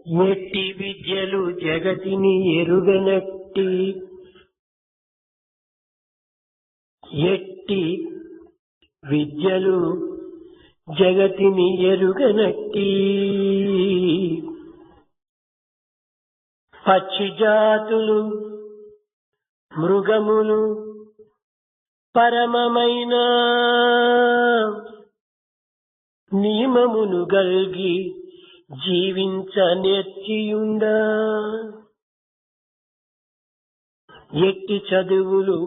ఎట్టి విద్యలు జగతిని ఎరుగనట్టి ఎట్టి విద్యలు జగతిని ఎరుగనట్టి పక్షి జాతులు మృగములు పరమమైన నియమమును గల్గి జీవించనేర్చియుండ ఎట్టి చదువులు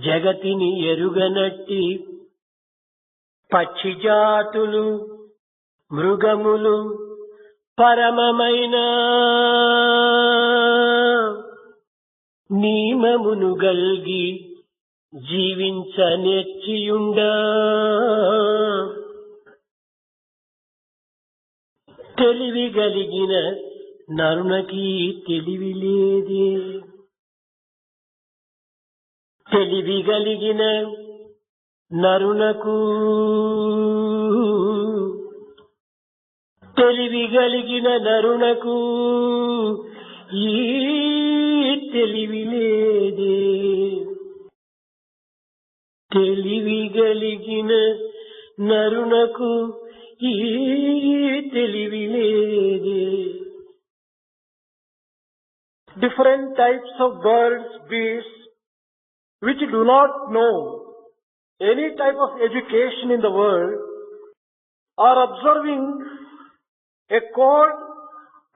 జగతిని ఎరుగనట్టి పక్షి జాతులు మృగములు పరమమైన నియమమును గల్గి జీవించనేర్చియుండ తెలివి గలిగిన నరునకి తెలివి లేదే. తెలివి గలిగిన నరునకు తెలివి గలిగిన నరునకు ఈ తెలివి లేదే. తెలివి గలిగిన నరునకు ఈ తెలివి లేదే. Different types of birds, beasts, which do not know any type of education in the world, are observing a code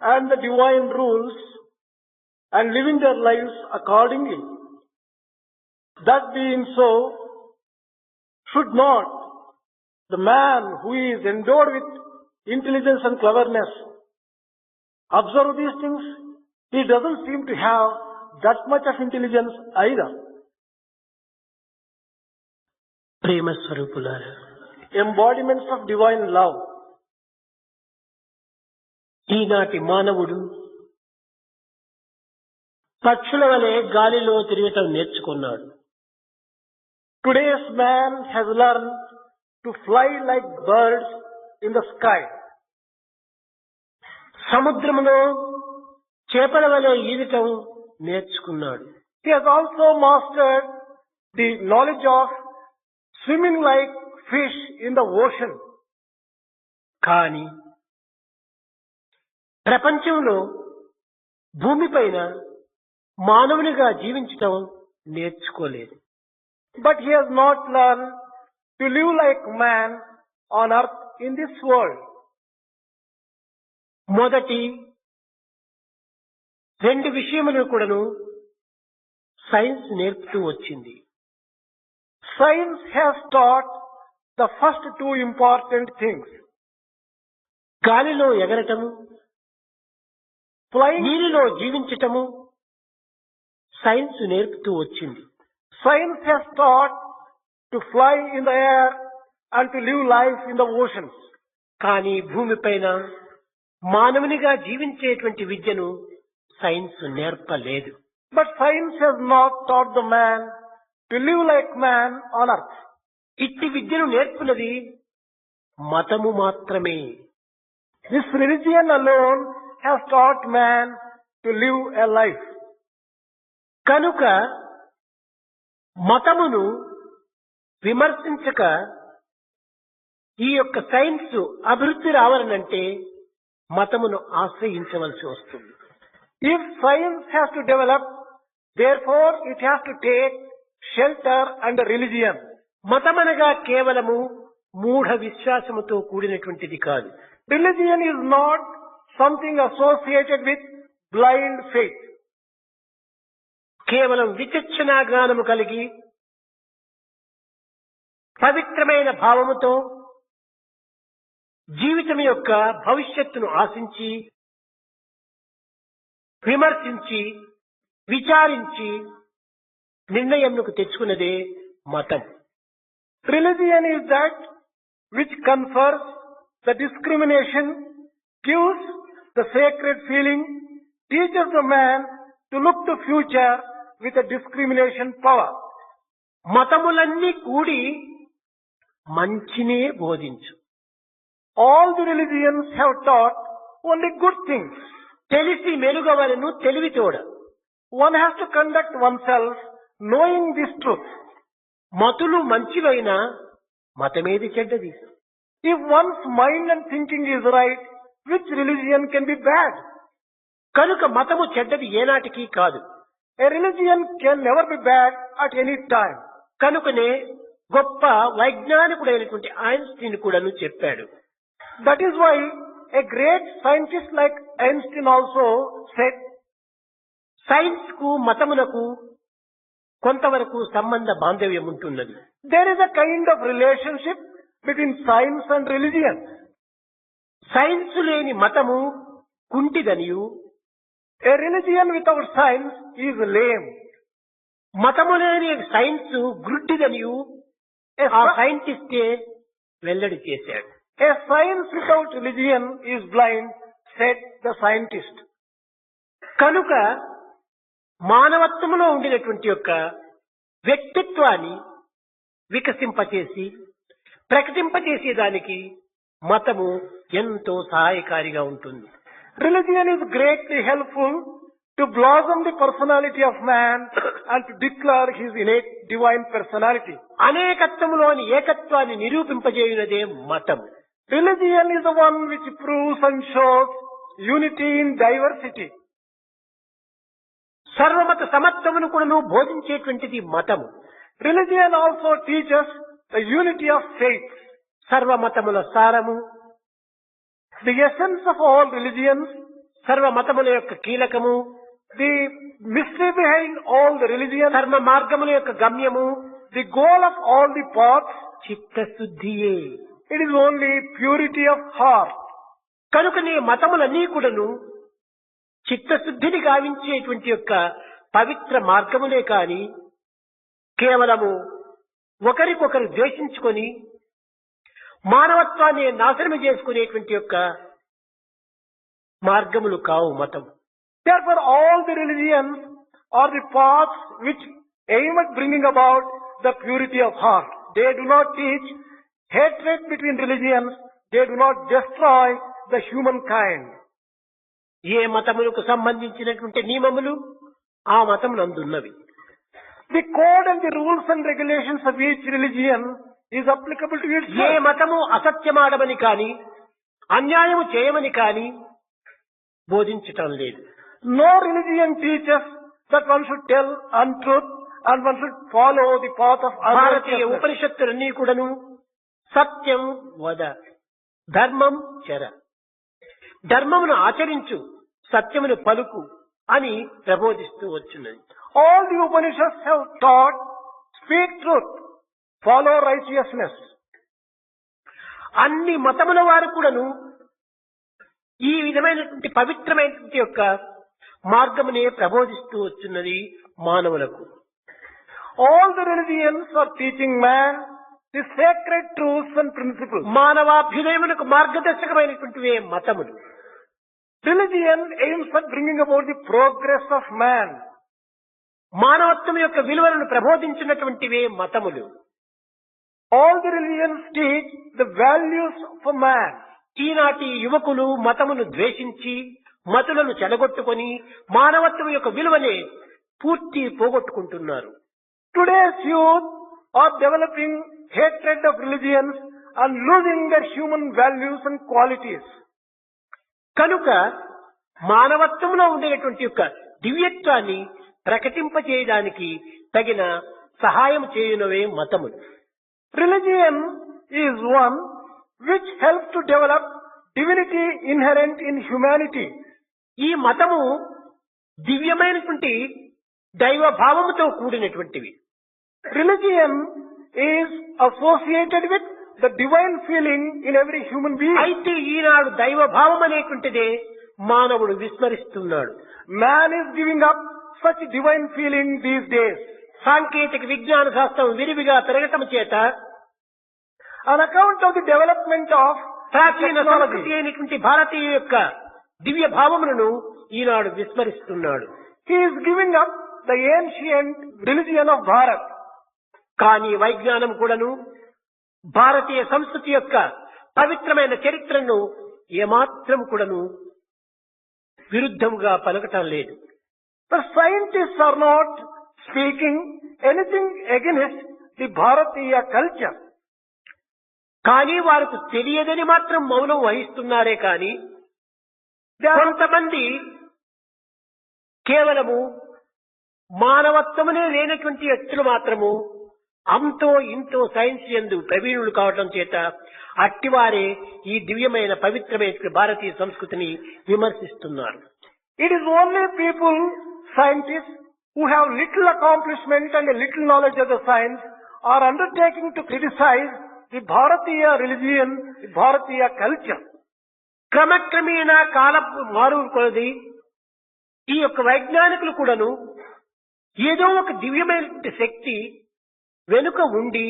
and the divine rules and living their lives accordingly. That being so, should not the man who is endowed with intelligence and cleverness observe these things? He doesn't seem to have that much of intelligence either. ప్రేమ స్వరూపులారా, Embodiments of divine love. ఈనాటి మానవుడు పక్షుల వలె గాలిలో తిరగటం నేర్చుకున్నాడు. Today's man has learned to fly like birds in the sky. సముద్రములో చేపల వలె ఈదటం నేర్చుకున్నాడు. He has also mastered the knowledge of swimming like fish in the ocean. కానీ ప్రపంచంలో భూమిపైన మానవునిగా జీవించటం నేర్చుకోలేదు. But he has not learned to live like man on earth in this world. మొదటి రెండు విషయములు కూడాను సైన్స్ నేర్పుతూ వచ్చింది. Science has taught the first two important things. గాలిలో ఎగరటము, Flying, నీటిలో జీవించటము సైన్స్ నేర్పుతూ వచ్చింది. science has taught to fly in the air and to live life in the oceans. కానీ భూమిపైన మానవునిగా జీవించేటువంటి విద్యను science నేర్పలేదు. But science has not taught the man to live like man on earth. ఇట్టి విద్యను నేర్పునది మతము మాత్రమే. This religion alone has taught man to live a life. కనుక మతమును విమర్శించక ఈ యొక్క సైన్స్ అభివృద్ధి రావాలనంటే మతమును ఆశ్రయించవలసి వస్తుంది. If science has to develop, therefore it has to take shelter under religion. మతమనగా కేవలము మూఢ విశ్వాసముతో కూడినటువంటిది కాదు. Religion is not something associated with blind faith. కేవలం విచక్షణ జ్ఞానము కలిగి పవిత్రమైన భావముతో జీవితం యొక్క భవిష్యత్తును ఆశించి విమర్శించి విచారించి నిర్ణయంకు తెచ్చుకున్నదే మతం. Religion is that which confers the discrimination, gives the sacred feeling, teaches the man to look to future with a discrimination power. మతములన్నీ కూడి మంచినే బోధించు. All the religions have taught only good things. తెలిసి మెలుగవలను తెలివితోడ. One has to conduct oneself knowing this truth. మతులు మంచివైనా మతమేది చెడ్డది. If one's mind and thinking is right, which religion can be bad? కనుక మతము చెడ్డది ఏనాటికి కాదు. A religion can never be bad at any time. కనుకనే గొప్ప వైజ్ఞానికుడైనటువంటి Einstein కూడాను చెప్పాడు. That is why a great scientist like Einstein also said, science కు మతమునకు కొంతవరకు సంబంధ బాంధవ్యం ఉంటున్నది. there is a kind of relationship between science and religion. Science లేని మతము కుంటిదనియు, A religion without science is lame. మతము లేని సైన్స్ గ్రుడ్డిదనియు ఆ సైంటిస్టే వెల్లడి చేశాడు. A science without religion is blind, said the scientist. కనుక మానవత్వములో ఉండినటువంటి యొక్క వ్యక్తిత్వాన్ని వికసింపచేసి ప్రకటింపచేసేదానికి మతము ఎంతో సహాయకారిగా ఉంటుంది. Religion is greatly helpful to blossom the personality of man and to declare his innate divine personality. అనేకత్వములోని ఏకత్వాన్ని నిరూపింపజేయునదే మతం. Religion is the one which proves and shows unity in diversity. సర్వమత సమత్వమును కూడాను బోధించేటువంటిది మతము. Religion also teaches the unity of faith. సర్వమతముల సారము, The essence of all religions, సర్వమతముల యొక్క కీలకము, the mystery behind all the religions, సర్వ మార్గముల యొక్క గమ్యము the goal of all the paths, చిత్తశుద్ధియే. it is only purity of heart. కనుకనే మతములన్నీ కూడాను చిత్తశుద్ధిని గావించేటువంటి యొక్క పవిత్ర మార్గములే కాని కేవలము ఒకరికొకరు ద్వేషించుకొని మానవత్వాన్ని నాశనం చేసుకునేటువంటి యొక్క మార్గములు కావు మతం. Therefore, all the religions are the paths which aim at bringing about the purity of heart. They do not teach hatred between religions. They do not destroy the humankind. ఏ మతములకు సంబంధించినటువంటి నియమములు ఆ మతం నందున్నవి. The code and the rules and regulations of each religion is applicable to A itself. మతము అసత్యమాడమని కాని అన్యాయము చేయమని కాని బోధించటం లేదు. No religion teaches that one should tell untruth and one should follow the path of Bharatiya unrighteousness. ఉపనిషత్తులన్నీ కూడాను సత్యం వద, ధర్మం చర, ధర్మమును ఆచరించు, సత్యమును పలుకు అని ప్రబోధిస్తూ వచ్చున్నది. All the Upanishads have taught, speak truth, follow righteousness. అన్ని మతముల వారు కూడాను ఈ విధమైనటువంటి పవిత్రమైనటువంటి యొక్క మార్గమునే ప్రబోధిస్తూ వచ్చున్నది మానవులకు. All the religions are teaching man the sacred truths and principles. మానవాభ్యుదయమునకు మార్గదర్శకమైనటువంటివే మతములు. Religion aims at bringing about the progress of man. మానవత్వం యొక్క విలువలను ప్రబోధించినటువంటివే మతములు. All the religions teach the values of a man. ఈనాటి యువకులు మతమును ద్వేషించి మతులను చెడగొట్టుకొని మానవత్వం యొక్క విలువనే పూర్తి పోగొట్టుకుంటున్నారు. Today's youth are developing hatred of religions and losing their human values and qualities. కనుక మానవత్వంలో ఉండేటువంటి యొక్క దివ్యత్వాన్ని ప్రకటింపచేయడానికి తగిన సహాయం చేయనవే మతములు. Religion is one which helps to develop divinity inherent in humanity. ఈ మతము దివ్యమైనటువంటి దైవ భావముతో కూడినటువంటివి. Religion is associated with the divine feeling in every human being. అయితే ఈనాడు దైవ భావం అనేటువంటిదే మానవుడు విస్మరిస్తున్నాడు. Man is giving up such divine feeling these days. సాంకేతిక విజ్ఞాన శాస్త్రం విరివిగా పెరగటం చేత On account of the development of ప్రాచీన technology, సంస్కృతి అయినటువంటి భారతీయ యొక్క దివ్య భావములను ఈనాడు విస్మరిస్తున్నాడు. he is giving up the ancient religion of Bharat. కానీ వైజ్ఞానం కూడాను భారతీయ సంస్కృతి యొక్క పవిత్రమైన చరిత్రను ఏమాత్రం కూడాను విరుద్ధముగా పలకటం లేదు. The scientists are not speaking anything against the Bharatiya culture. కానీ వారికి తెలియదని మాత్రం మౌనం వహిస్తున్నారే కానీ కొంతమంది కేవలము మానవత్వమునే లేనటువంటి వ్యక్తులు మాత్రము అంతో ఇంతో సైన్స్ యందు ప్రవీణులు కావటం చేత అట్టివారే ఈ దివ్యమైన పవిత్రమైన భారతీయ సంస్కృతిని విమర్శిస్తున్నారు. It is only people, scientists, who have little accomplishment and a little knowledge of the science are undertaking to criticize the Bharatiya religion, the Bharatiya culture. క్రమక్రమేణా కాలం మారు కొలది ఈ యొక్క వైజ్ఞానికులు కూడాను ఏదో ఒక దివ్యమైన శక్తి వెనుక ఉండి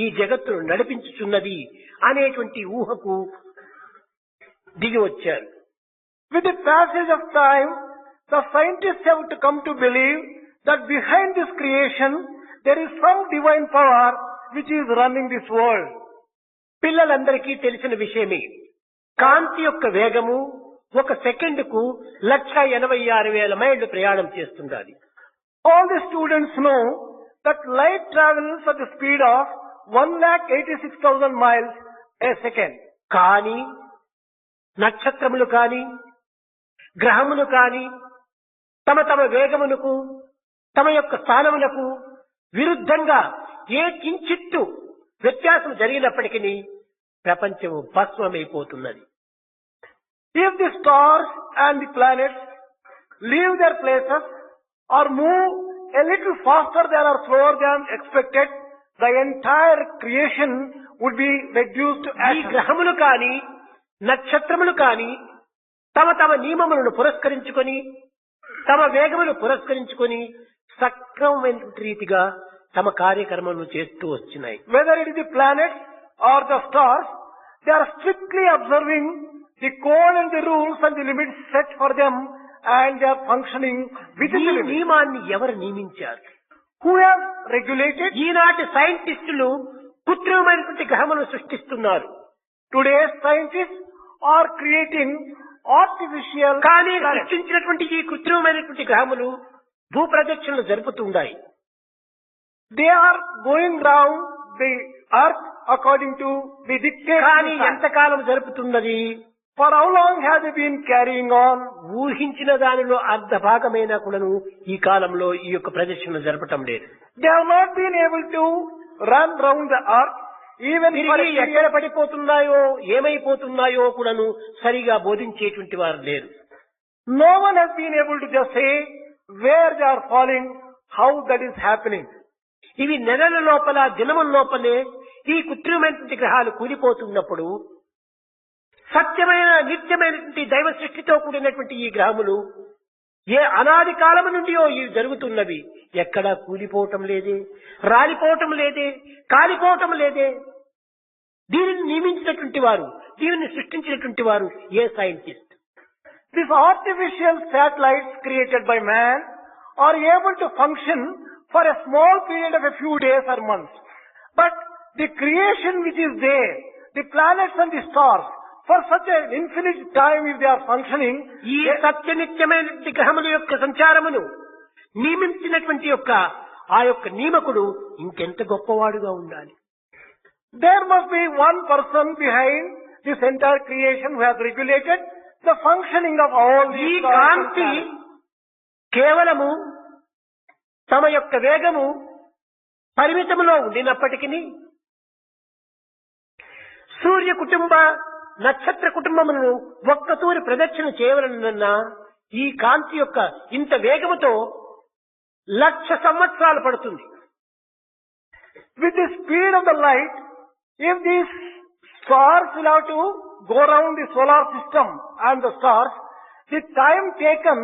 ఈ జగత్తును నడిపించుచున్నది అనేటువంటి ఊహకు దిగి వచ్చారు. With the passage of time, the scientists have to come to believe that behind this creation there is some divine power which is running this world. పిల్లలందరికీ తెలిసిన విషయమే. కాంతి యొక్క వేగము ఒక సెకండ్కు 186,000 మైళ్ళు ప్రయాణం చేస్తుండాలి. All the students know that light travels at the speed of 186,000 miles a second. కానీ నక్షత్రములు కానీ గ్రహములు కానీ తమ తమ వేగమునకు తమ యొక్క స్థానములకు విరుద్ధంగా ఏ కించిత్తు వ్యత్యాసం జరిగినప్పటికీ ప్రపంచము భస్మమైపోతున్నది. If the stars and the planets leave their places or move a little faster than or slower than expected, the entire creation would be reduced to ఈ atoms. గ్రహములు కానీ నక్షత్రములు కానీ తమ తమ నియమములను పురస్కరించుకొని తమ వేగమును పురస్కరించుకొని సక్రమమైన రీతిగా తమ కార్యక్రమములను చేస్తూ వచ్చినాయి. Whether it is the planets or the stars, they are strictly observing the code and the rules and the limits set for them, and they are functioning within ఈ the limits. నియమాన్ని ఎవరు నియమించారు? Who have regulated? ఈనాటి సైంటిస్టులు కృత్రిమమైనటువంటి గ్రహములను సృష్టిస్తున్నారు. Today's scientists are creating artificial కానీ planets. సృష్టించినటువంటి ఈ కృత్రిమమైనటువంటి గ్రహములు భూప్రదక్షిణలు జరుపుతుంటాయి. They are going round the earth according to the dictates. కానీ of the sun. ఎంతకాలం జరుపుతున్నది? For how long have they been carrying on? ఊహించిన దానిలో అర్ధ భాగమైనా కూడాను ఈ కాలంలో ఈ యొక్క ప్రదక్షిణ జరపటం లేదు. They have not been able to run round the earth even for a తిరిగి period. ఎక్కడ పడిపోతున్నాయో ఏమైపోతున్నాయో కూడాను సరిగా బోధించేటువంటి వారు లేరు. No one has been able to just say where they are falling, how that is happening. ఇవి నెలల లోపల దినముల లోపలే ఈ కృత్రిమమైనటువంటి గ్రహాలు కూలిపోతున్నప్పుడు సత్యమైన నిత్యమైనటువంటి దైవ సృష్టితో కూడినటువంటి ఈ గ్రహములు ఏ అనాది కాలము నుండి ఇవి జరుగుతున్నవి ఎక్కడా కూలిపోవటం లేదే, రాలిపోవటం లేదే, కాలిపోవటం లేదే. దీనిని నియమించినటువంటి వారు, దీనిని సృష్టించినటువంటి వారు ఏ scientist? These artificial satellites created by man are able to function for a small period of a few days or months. But the creation which is there, the planets and the stars, for such an infinite time if they are functioning, ఈ సత్యనిత్యమైనటువంటి గ్రహముల యొక్క సంచారమును నియమించినటువంటి యొక్క ఆ యొక్క నియమకుడు ఇంకెంత గొప్పవాడుగా ఉండాలి. there must be one person behind this entire creation who has regulated the functioning of all ఈ these stars and Kanthi planets. కేవలము తమ యొక్క వేగము పరిమితములో ఉండినప్పటికీ సూర్య కుటుంబ నక్షత్ర కుటుంబములను ఒక్కతూరి ప్రదక్షిణ చేయవలనన్నా ఈ కాంతి యొక్క ఇంత వేగముతో 1,00,000 సంవత్సరాలు పడుతుంది. With the speed of the light, if these stars will have to go around the solar system and the stars, the time taken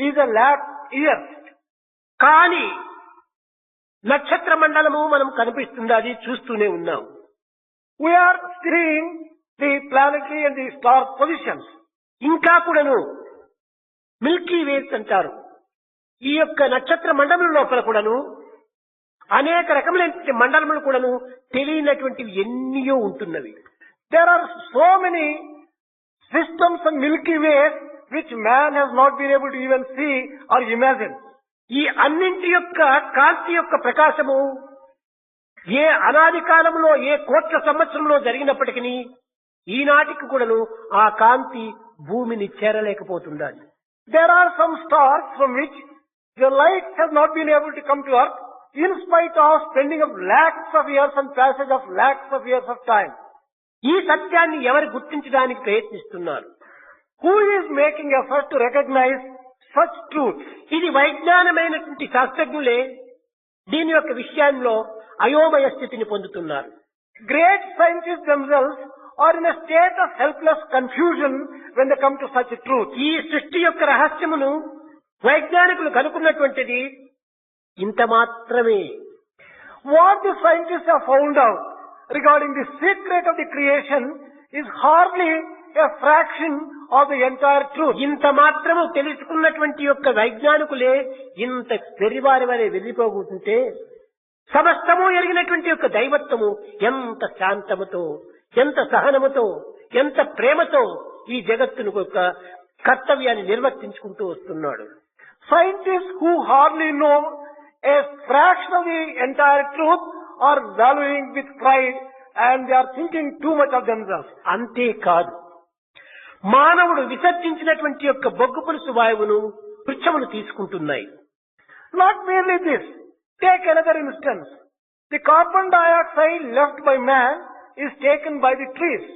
is 1,00,000 years. కానీ నక్షత్ర మండలము మనం కనిపిస్తుంది, అది చూస్తూనే ఉన్నాం. We are seeing the planetary and the star positions. ఇంకా కూడాను మిల్కీ వేస్ అంటారు. ఈ యొక్క నక్షత్ర మండలం లోపల కూడాను అనేక రకములైన మండలములు కూడాను తెలియనటువంటివి ఎన్నో ఉంటున్నవి. There are so many systems and Milky Ways which man has not been able to even see or imagine. ఈ అన్నింటి యొక్క కాంతి యొక్క ప్రకాశము ఏ అనాది కాలంలో ఏ కోట్ల సంవత్సరంలో జరిగినప్పటికీ ఈనాటికి కూడాను ఆ కాంతి భూమిని చేరలేకపోతుండాలి. There are some stars from which the light has not been able to come to earth in spite of spending of lakhs of years and passage of lakhs of years of time. ఈ సత్యాన్ని ఎవరు గుర్తించడానికి ప్రయత్నిస్తున్నారు? Who is making effort to recognize such truths? ఇది వైజ్ఞానమైనటువంటి శాస్త్రజ్ఞులే దీని యొక్క విషయంలో అయోమయ స్థితిని పొందుతున్నారు. Great scientists themselves are in a state of helpless confusion when they come to such a truth. ఈ సృష్టి యొక్క రహస్యమును వైజ్ఞానికులు కనుక్కున్నటువంటిది ఇంత మాత్రమే. What the scientists have found out regarding the secret of the creation is hardly a fraction of the entire truth. ఇంత మాత్రము తెలుసుకున్నటువంటి యొక్క వైజ్ఞానికులే ఇంత వెర్రివారి వలె వెర్రిపోతుంటే సమస్తము ఎరిగినటువంటి యొక్క దైవత్వము ఎంత శాంతముతో, ఎంత సహనముతో, ఎంత ప్రేమతో ఈ జగత్తును యొక్క కర్తవ్యాన్ని నిర్వర్తించుకుంటూ వస్తున్నాడు. Scientists who hardly know a fraction of the entire truth are valuing with pride and they are thinking too much of themselves. అంతేకాదు, మానవుడు విసర్జించినటువంటి యొక్క బొగ్గు పులుసు వాయువును వృక్షములు తీసుకుంటున్నాయి. Not merely this, take another instance. The carbon dioxide left by man is taken by the trees.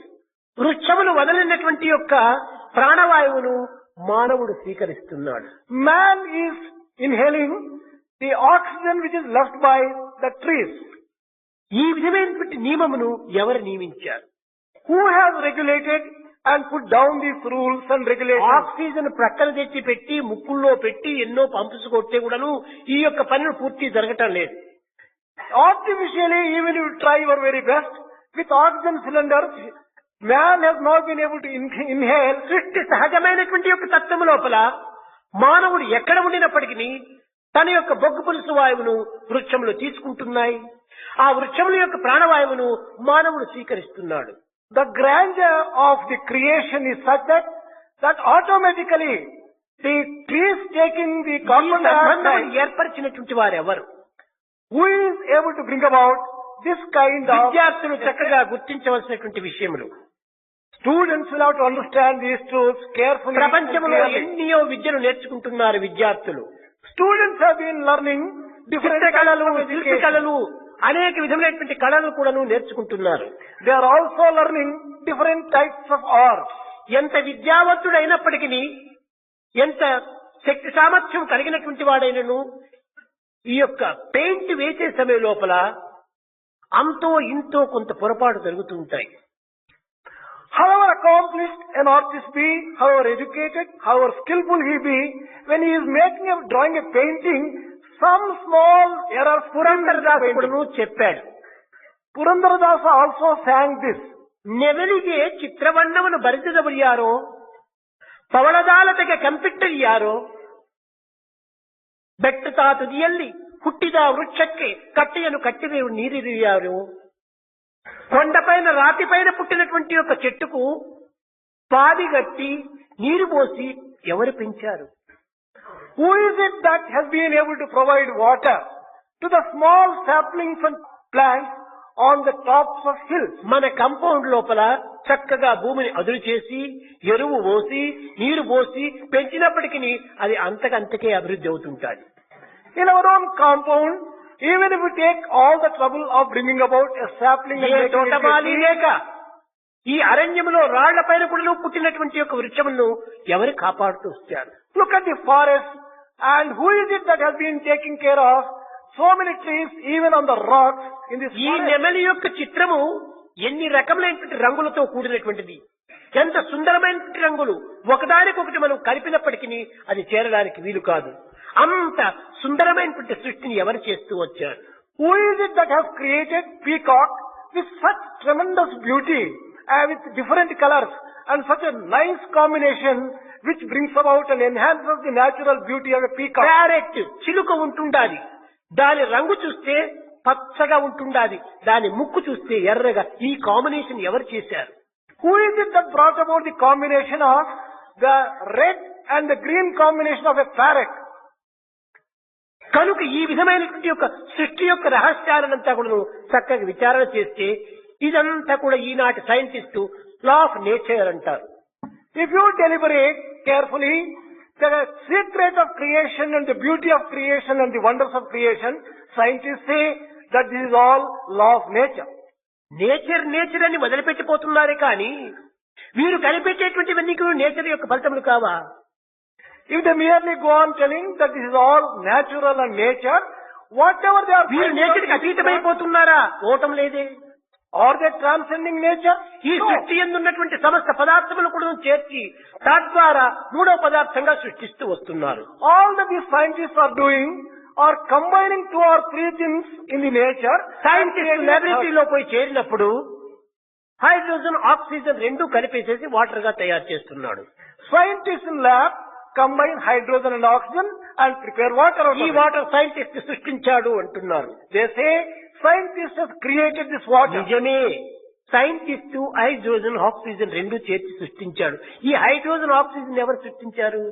వృక్షములు వదిలినటువంటి యొక్క ప్రాణవాయువును మానవుడు స్వీకరిస్తున్నాడు. Man is inhaling the oxygen which is left by the trees. ఈ విధమైనటువంటి నియమమును ఎవరు నియమించారు? Who has regulated and put down these rules and regulations? Oxygen ప్రక్కన తెచ్చి పెట్టి ముక్కుల్లో పెట్టి ఎన్నో పంప్స్ కొట్టే కూడాను ఈ యొక్క పనులు పూర్తి జరగటం లేదు. Artificially, even if you try your very best with oxygen cylinders, man has not been able to inhale. సృష్టి సహజమైనటువంటి యొక్క తత్వము లోపల మానవుడు ఎక్కడ ఉండినప్పటికీ తన యొక్క బొగ్గు పులుసు వాయువును వృక్షములు తీసుకుంటున్నాయి. ఆ వృక్షముల యొక్క ప్రాణవాయువును మానవుడు స్వీకరిస్తున్నాడు. The grandeur of the creation is such that automatically the trees taking the ఈ carbon సంబంధమును dioxide. ఏర్పరిచినటువంటి వారెవరు? Who is able to bring about this kind of? విద్యార్థులు చక్కగా గుర్తించవలసినటువంటి విషయములు. Students will have to understand these truths carefully. and ప్రపంచంలో clearly. ఎన్నో విద్యను నేర్చుకుంటున్నారు విద్యార్థులు. Students have been learning different చిత్రకళలు, kinds of Shilpa education. కళలు, అనేక విధమైనటువంటి కళలు కూడాను నేర్చుకుంటున్నారు. They are also learning different types of art. ఎంత విద్యావంతుడైనప్పటికీ, ఎంత శక్తి సామర్థ్యం కలిగినటువంటి వాడైనను ఈ యొక్క పెయింట్ వేసే సమయం లోపల అంతో ఇంతో కొంత పొరపాటు జరుగుతూ ఉంటాయి. However accomplished an artist be, however educated, however skillful he be, when he is drawing a painting, some small errors. Purandara Dasa కూడాను చెప్పాడు. Purandaradasa also sang this. ನೆವಲಿಗೆ ಚಿತ್ರವಣ್ಣವನ್ನು ಬರೆದಿದವರು ಯಾರೋ, ಪವಳದಾಲತೆಗೆ ಕಂಪಿಟ್ಟರು ಯಾರೋ, ಬೆಟ್ಟದ ತುದಿಯಲ್ಲಿ ಹುಟ್ಟಿದ ವೃಕ್ಷಕ್ಕೆ ಕಟ್ಟೆಯನ್ನು ಕಟ್ಟಿದ ನೀರಿರುವರು, కొండపైన రాతిపైన పుట్టినటువంటి ఒక చెట్టుకు పాది గట్టి నీరు పోసి ఎవరు పెంచారు? Who is it that has been able to provide water to the small saplings and plants on the tops of hills? మన కంపౌండ్ లోపల చక్కగా భూమిని అదును చేసి ఎరువు పోసి నీరు పోసి పెంచినప్పటికీ అది అంతకంతకే అభివృద్ధి అవుతుంటాది. In our own compound, even if we take all the trouble of bringing about a sapling and A making it తోటమాలి a tree, లేక ఈ అరణ్యములో రాళ్ల పైన కూడా పుట్టినటువంటి యొక్క వృక్షములను ఎవరు కాపాడుతూ వచ్చారు? look at the forest, and who is it that has been taking care of so many trees even on the rocks in this ఈ forest? నెమలి యొక్క చిత్రము ఎన్ని రకములైనటువంటి రంగులతో కూడినటువంటిది, ఎంత సుందరమైనటువంటి రంగులు ఒకదానికొకటి మనం కలిపినప్పటికీ అది చేరడానికి వీలు కాదు. అంత సుందరమైనటువంటి సృష్టిని ఎవరు చేస్తూ వచ్చారు? Who is it that has created peacock with such tremendous beauty and with different colors and such a nice combination which brings about and enhances the natural beauty of a peacock? Parrot చిలుక ఉంటుండాది, దాని రంగు చూస్తే పచ్చగా ఉంటుండాది, దాని ముక్కు చూస్తే ఎర్రగా. ఈ కాంబినేషన్ ఎవరు చేశారు? Who is it that brought about the combination of the red and the green combination of a parrot. కనుక ఈ విధమైనటువంటి యొక్క సృష్టి యొక్క రహస్యాలనంతా కూడా చక్కగా విచారణ చేస్తే ఇదంతా కూడా ఈనాటి సైంటిస్టు లా ఆఫ్ నేచర్ అంటారు. If you deliberate carefully, the secret of creation and the beauty of creation and the wonders of creation, scientists say that this is all law of nature. Nature nature అని మొదలుపెట్టిపోతున్నారే కానీ వీరు కనిపెట్టేటువంటివన్నీ కూడా nature యొక్క ఫలితములు కావా? If they merely go on telling that this is all natural and nature, whatever they are వీరు నేచర్కి అతీతమైపోతున్నారా? ఓటం లేదే. Are they transcending nature? ఈ సృష్టి ఎందున్నటువంటి సమస్త పదార్థములు కూడా చేర్చి తద్వారా మూడో పదార్థంగా సృష్టిస్తూ వస్తున్నారు. All that these scientists are doing are combining two or three things in the nature. Scientist లాబొరేటరీలో పోయి చేరినప్పుడు హైడ్రోజన్ ఆక్సిజన్ రెండు కలిపేసేసి వాటర్ గా తయారు చేస్తున్నాడు. Scientists in lab combine hydrogen and oxygen and prepare water out of ఈ it. Water scientist సృష్టించాడు అంటున్నారు. They say scientists have created this water. నిజమే, సైంటిస్టు హైడ్రోజన్ ఆక్సిజన్ రెండు చేర్చి సృష్టించాడు. ఈ హైడ్రోజన్ ఆక్సిజన్ ఎవరు సృష్టించారు?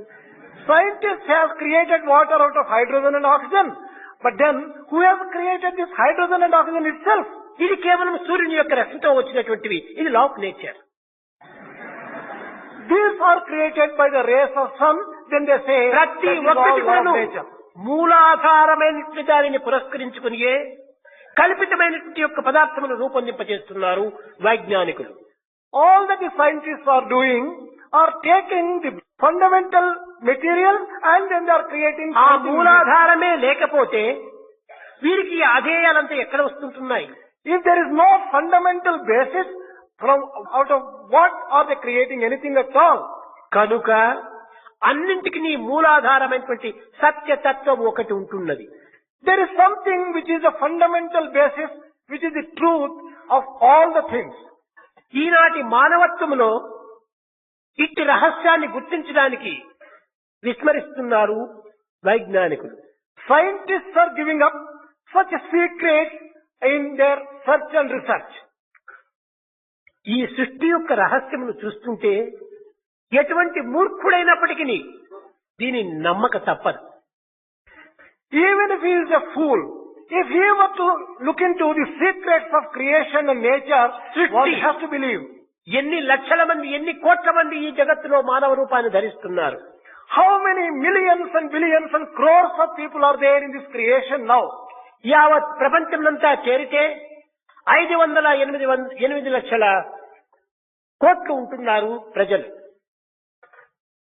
Scientists have created water out of hydrogen and oxygen. But then, who has created this hydrogen and oxygen itself? ఇది కేవలం సూర్యుని యొక్క రశ్మితో వచ్చినటువంటివి. ఇది law of nature. These are created by the rays of sun. Then they say ప్రతి that is all ఒక్కటి law of కూడాను nature. మూలాధారమైనటువంటి దానిని పురస్కరించుకునియే కల్పితమైనటువంటి యొక్క పదార్థములు రూపొందింపజేస్తున్నారు వైజ్ఞానికులు. All that the scientists are doing are taking the fundamental material and then they are creating ఆ something new. మూలాధారమే లేకపోతే వీరికి అధేయాలంతా ఎక్కడ వస్తుంటున్నాయి? If there is no fundamental basis, from out of what are they creating anything at all? కనుక అన్నింటికి నీ మూలాధారమైనటువంటి సత్యతత్వం ఒకటి ఉంటున్నది. There is something which is a fundamental basis, which is the truth of all the things. ఈనాటి మానవత్వములో ఇట్టి రహస్యాన్ని గుర్తించడానికి విస్మరిస్తున్నారు వైజ్ఞానికులు. Scientists are giving up such a secret in their search and research. ఈ సృష్టి యొక్క రహస్యమును చూస్తుంటే ఎటువంటి మూర్ఖుడైనప్పటికీ దీని నమ్మక తప్పదు. Even if he is a fool, if he were to look into the secrets of creation and nature, what he has to believe? ఎన్ని లక్షల మంది ఎన్ని కోట్ల మంది ఈ జగత్తులో మానవ రూపాన్ని ధరిస్తున్నారు. How many millions and billions and crores of people are there in this creation now? యావత్ ప్రపంచంనంతా చేరితే 508 లక్షల కోట్లు ఉంటున్నారు ప్రజలు.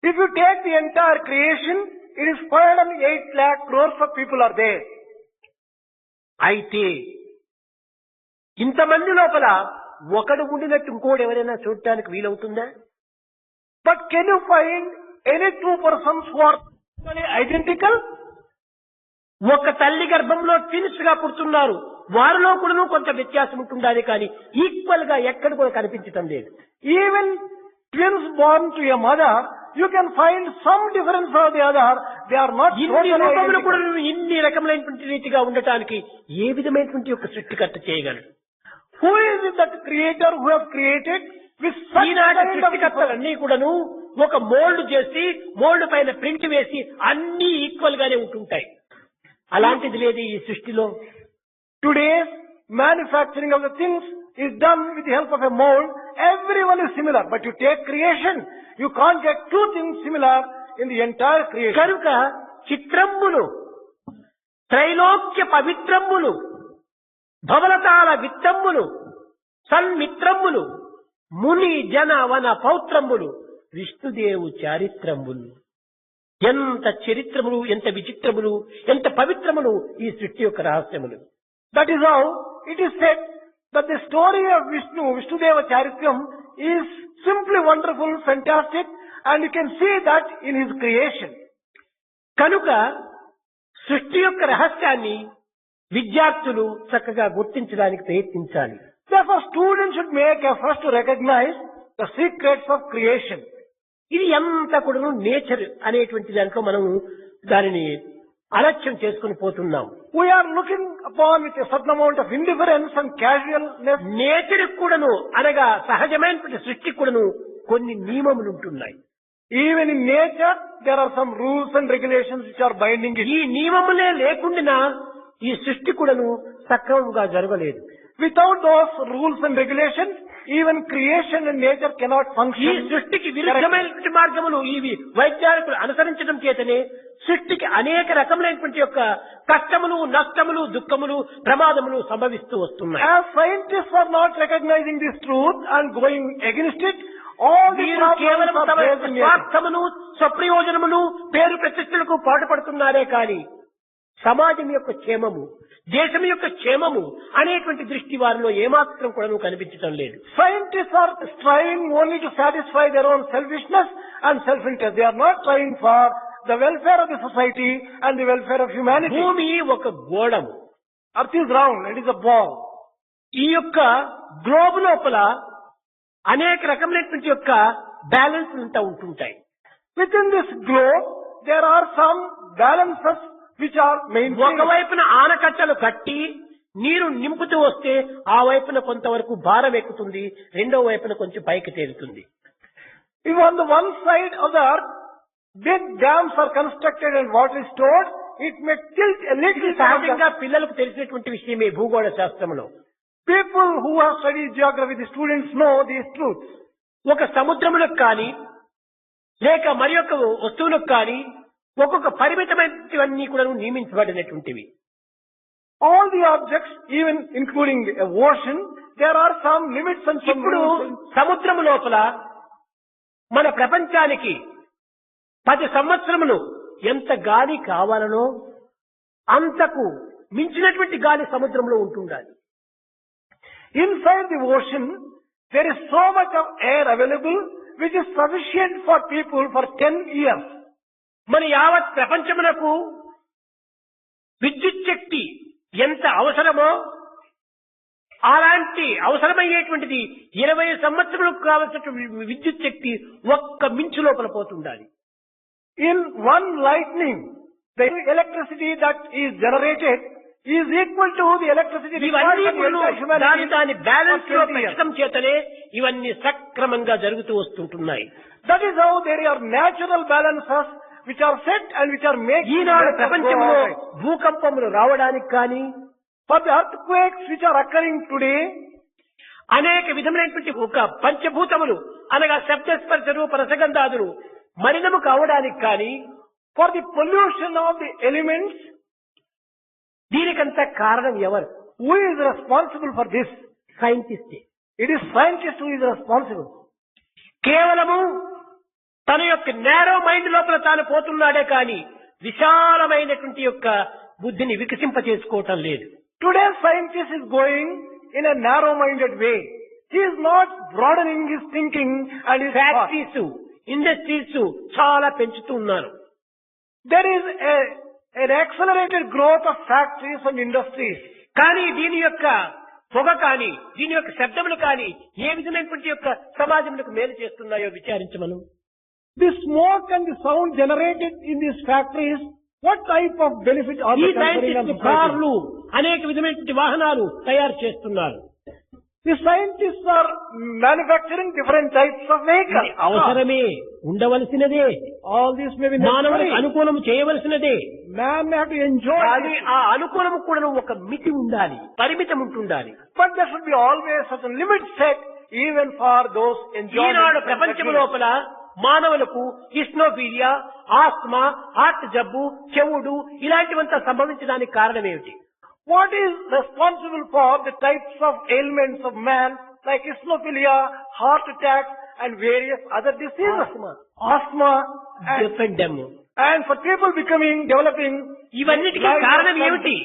If you take the entire creation, it is 508 lakh crores of people are there. అయితే ఇంతమంది లోపల ఒకడు ఉండినట్టు ఇంకోడు ఎవరైనా చూడటానికి వీలవుతుందా? But can you find any two persons who are identical? ఒక తల్లి గర్భంలో ట్విన్స్ గా పుడుతున్నారు, వారిలో కూడా కొంత వ్యత్యాసం ఉంటుండాలి, కానీ ఈక్వల్ గా ఎక్కడ కూడా కనిపించటం లేదు. Even twins born to a mother, you can find some difference or the other. They are not ఇన్ని totally రూపములు కూడా identical. ఇన్ని రకములైనటువంటి రీతిగా ఉండటానికి ఏ విధమైనటువంటి యొక్క సృష్టికర్త చేయగలడు? Who is it that creator who has created with such ఈనాటి kind of సృష్టికర్తలన్నీ కూడాను ఒక మోల్డ్ చేసి మోల్డ్ పైన ప్రింట్ వేసి అన్ని ఈక్వల్ గానే ఉంటుంటాయి. అలాంటిది లేదు ఈ సృష్టిలో. Today's manufacturing of the things is done with the help of a mold. Everyone is similar. But you take creation, you can't get two things similar in the entire creation. కనుక చిత్రంబులు త్రైలోక్య పవిత్రంబులు భవలతాల విత్తంబులు సన్మిత్రంబులు ముని జన వన పౌత్రంబులు విష్ణుదేవు చారిత్రంబులు. ఎంత చరిత్రములు, ఎంత విచిత్రములు, ఎంత పవిత్రములు ఈ సృష్టి యొక్క రహస్యములు. That is how it is said that the story of Vishnudeva Charitram is simply wonderful, fantastic, and you can see that in his creation. కనుక సృష్టి యొక్క రహస్యాన్ని విద్యార్థులు చక్కగా గుర్తించడానికి ప్రయత్నించాలి. Therefore, students should make efforts to recognize the secrets of creation. ఇది ఎంత కూడా నేచర్ అనేటువంటి దాంట్లో మనం దానిని అలక్ష్యం చేసుకుని పోతున్నాం. We are looking upon with a certain amount of indifference and casualness. Nature కూడాను అనగా సహజమైనటువంటి సృష్టి కూడాను కొన్ని నియమములు ఉంటున్నాయి. Even in nature, there are some rules and regulations which are binding it. ఈ నియమములే లేకుండా ఈ సృష్టి కూడాను సక్రమంగా జరగలేదు. Without those rules and regulations, even creation and nature cannot ఈ function. సృష్టికి విరుద్ధమైనటువంటి మార్గములు ఇవి వైజ్ఞానికులు అనుసరించడం చేతనే సృష్టికి అనేక రకములైనటువంటి యొక్క కష్టములు, నష్టములు, దుఃఖములు, ప్రమాదములు సంభవిస్తూ వస్తున్నాయి. As scientists are not recognizing this truth and going against it, all the మీరు కేవలం problems తమ are యొక్క based in nature. స్వార్థమును, స్వప్రయోజనమును, పేరు ప్రతిష్టలకు పాటుపడుతున్నారే కాని సమాజం యొక్క క్షేమము, దేశం యొక్క క్షేమము అనేటువంటి దృష్టి వారిలో ఏమాత్రం కూడా కనిపించడం లేదు. Scientists are striving only to satisfy their own selfishness and self-interest. They are not trying for the welfare of the society and the welfare of humanity. భూమి ఒక గోళము, Earth is round, it is a ball. ఈ యొక్క globe లోపల అనేక రకమైనటువంటి యొక్క balance అంతా ఉంటుంటాయి. Within this globe, there are some balances which are maintained. ఒకవైపున ఆనకట్టలు కట్టి నీరు నింపుతూ వస్తే ఆ వైపున కొంతవరకు భారం ఎక్కుతుంది, రెండో వైపున కొంచెం పైకి తేలుతుంది. If on the one side of the earth, big dams are constructed and water is stored, it may tilt a little. సహజంగా పిల్లలకు తెలిసినటువంటి విషయమే భూగోళ శాస్త్రంలో. People who have studied geography, the students know these truths. ఒక సముద్రములకు కానీ లేక మరి యొక్క వస్తువులకు కానీ ఒక్కొక్క పరిమితమైనవన్నీ కూడా నియమించబడినటువంటివి. All the objects, even including a ocean, there are some limits and some ఇప్పుడు rules. సముద్రము లోపల మన ప్రపంచానికి 10 సంవత్సరములు ఎంత గాలి కావాలనో అంతకు మించినటువంటి గాలి సముద్రంలో ఉంటుండాలి. Inside the ocean, there is so much of air available which is sufficient for people for 10 years. మన యావత్ ప్రపంచమునకు విద్యుత్ శక్తి ఎంత అవసరమో అలాంటి అవసరమయ్యేటువంటిది 20 సంవత్సరాలకు కావలసిన విద్యుత్ శక్తి ఒక్క మించు లోపల పోతుండాలి. In one lightning, the electricity that is generated is equal to the electricity required ఇవన్నీ for the entire humanity దాని బ్యాలెన్స్ for లో 20 years. పెట్టడం చేతనే ఇవన్నీ సక్రమంగా జరుగుతూ వస్తుంటున్నాయి. That is how there are natural balances which are set and which are making Eenadu the earth go ప్రపంచంలో all right. భూకంపములు రావడానికి కానీ For the earthquakes which are occurring today, అనేక విధమైనటువంటి ఒక పంచభూతములు అనగా శబ్దస్పర్శ రూప రసగంధాదులు మలినము కావడానికి కానీ for the pollution of the elements, దీనికంత కారణం ఎవరు? who is responsible for this? సైంటిస్టే. It is scientist who is responsible. కేవలము తన యొక్క నేరో మైండ్ లోపల తాను పోతున్నాడే కానీ విశాలమైనటువంటి యొక్క బుద్ధిని వికసింపచేసుకోవటం లేదు. Today's scientist is going in a narrow-minded way. He is not broadening his thinking and his thought. Factories, industries చాలా పెంచుతూ ఉన్నారు. There is an accelerated growth of factories and industries. కానీ దీని యొక్క పొగ కానీ దీని యొక్క శబ్దములు కానీ ఏ విధమైనటువంటి యొక్క సమాజములకు మేలు చేస్తున్నాయో విచారించమను. The smoke and the sound generated in these factories, what type of benefit are ఈ they conferring on సైంటిస్టులు society? కార్లు అనేక విధమైనటువంటి వాహనాలు తయారు చేస్తున్నారు. The scientists are manufacturing different types of ఇది vehicles. అవసరమే, ఉండవలసినదే, All these may be మానవుడికి necessary. అనుకూలము చేయవలసినదే. Man may have to enjoy కానీ it. ఆ అనుకూలము కూడా ఒక మితి ఉండాలి, పరిమితం ఉంటుండాలి. But there should be always such a limit set even for those enjoying. ఈనాడు ప్రపంచం లోపల మానవులకు ఇస్నోఫీలియా, ఆస్మా, హార్ట్ జబ్బు, చెవుడు ఇలాంటివంతా సంభవించడానికి కారణం ఏమిటి? What is responsible for the types of ailments of man like isnophilia, heart attacks and various other diseases? Asthma and, and for people developing ఇవన్నిటికీ life కారణం of ఏమిటి?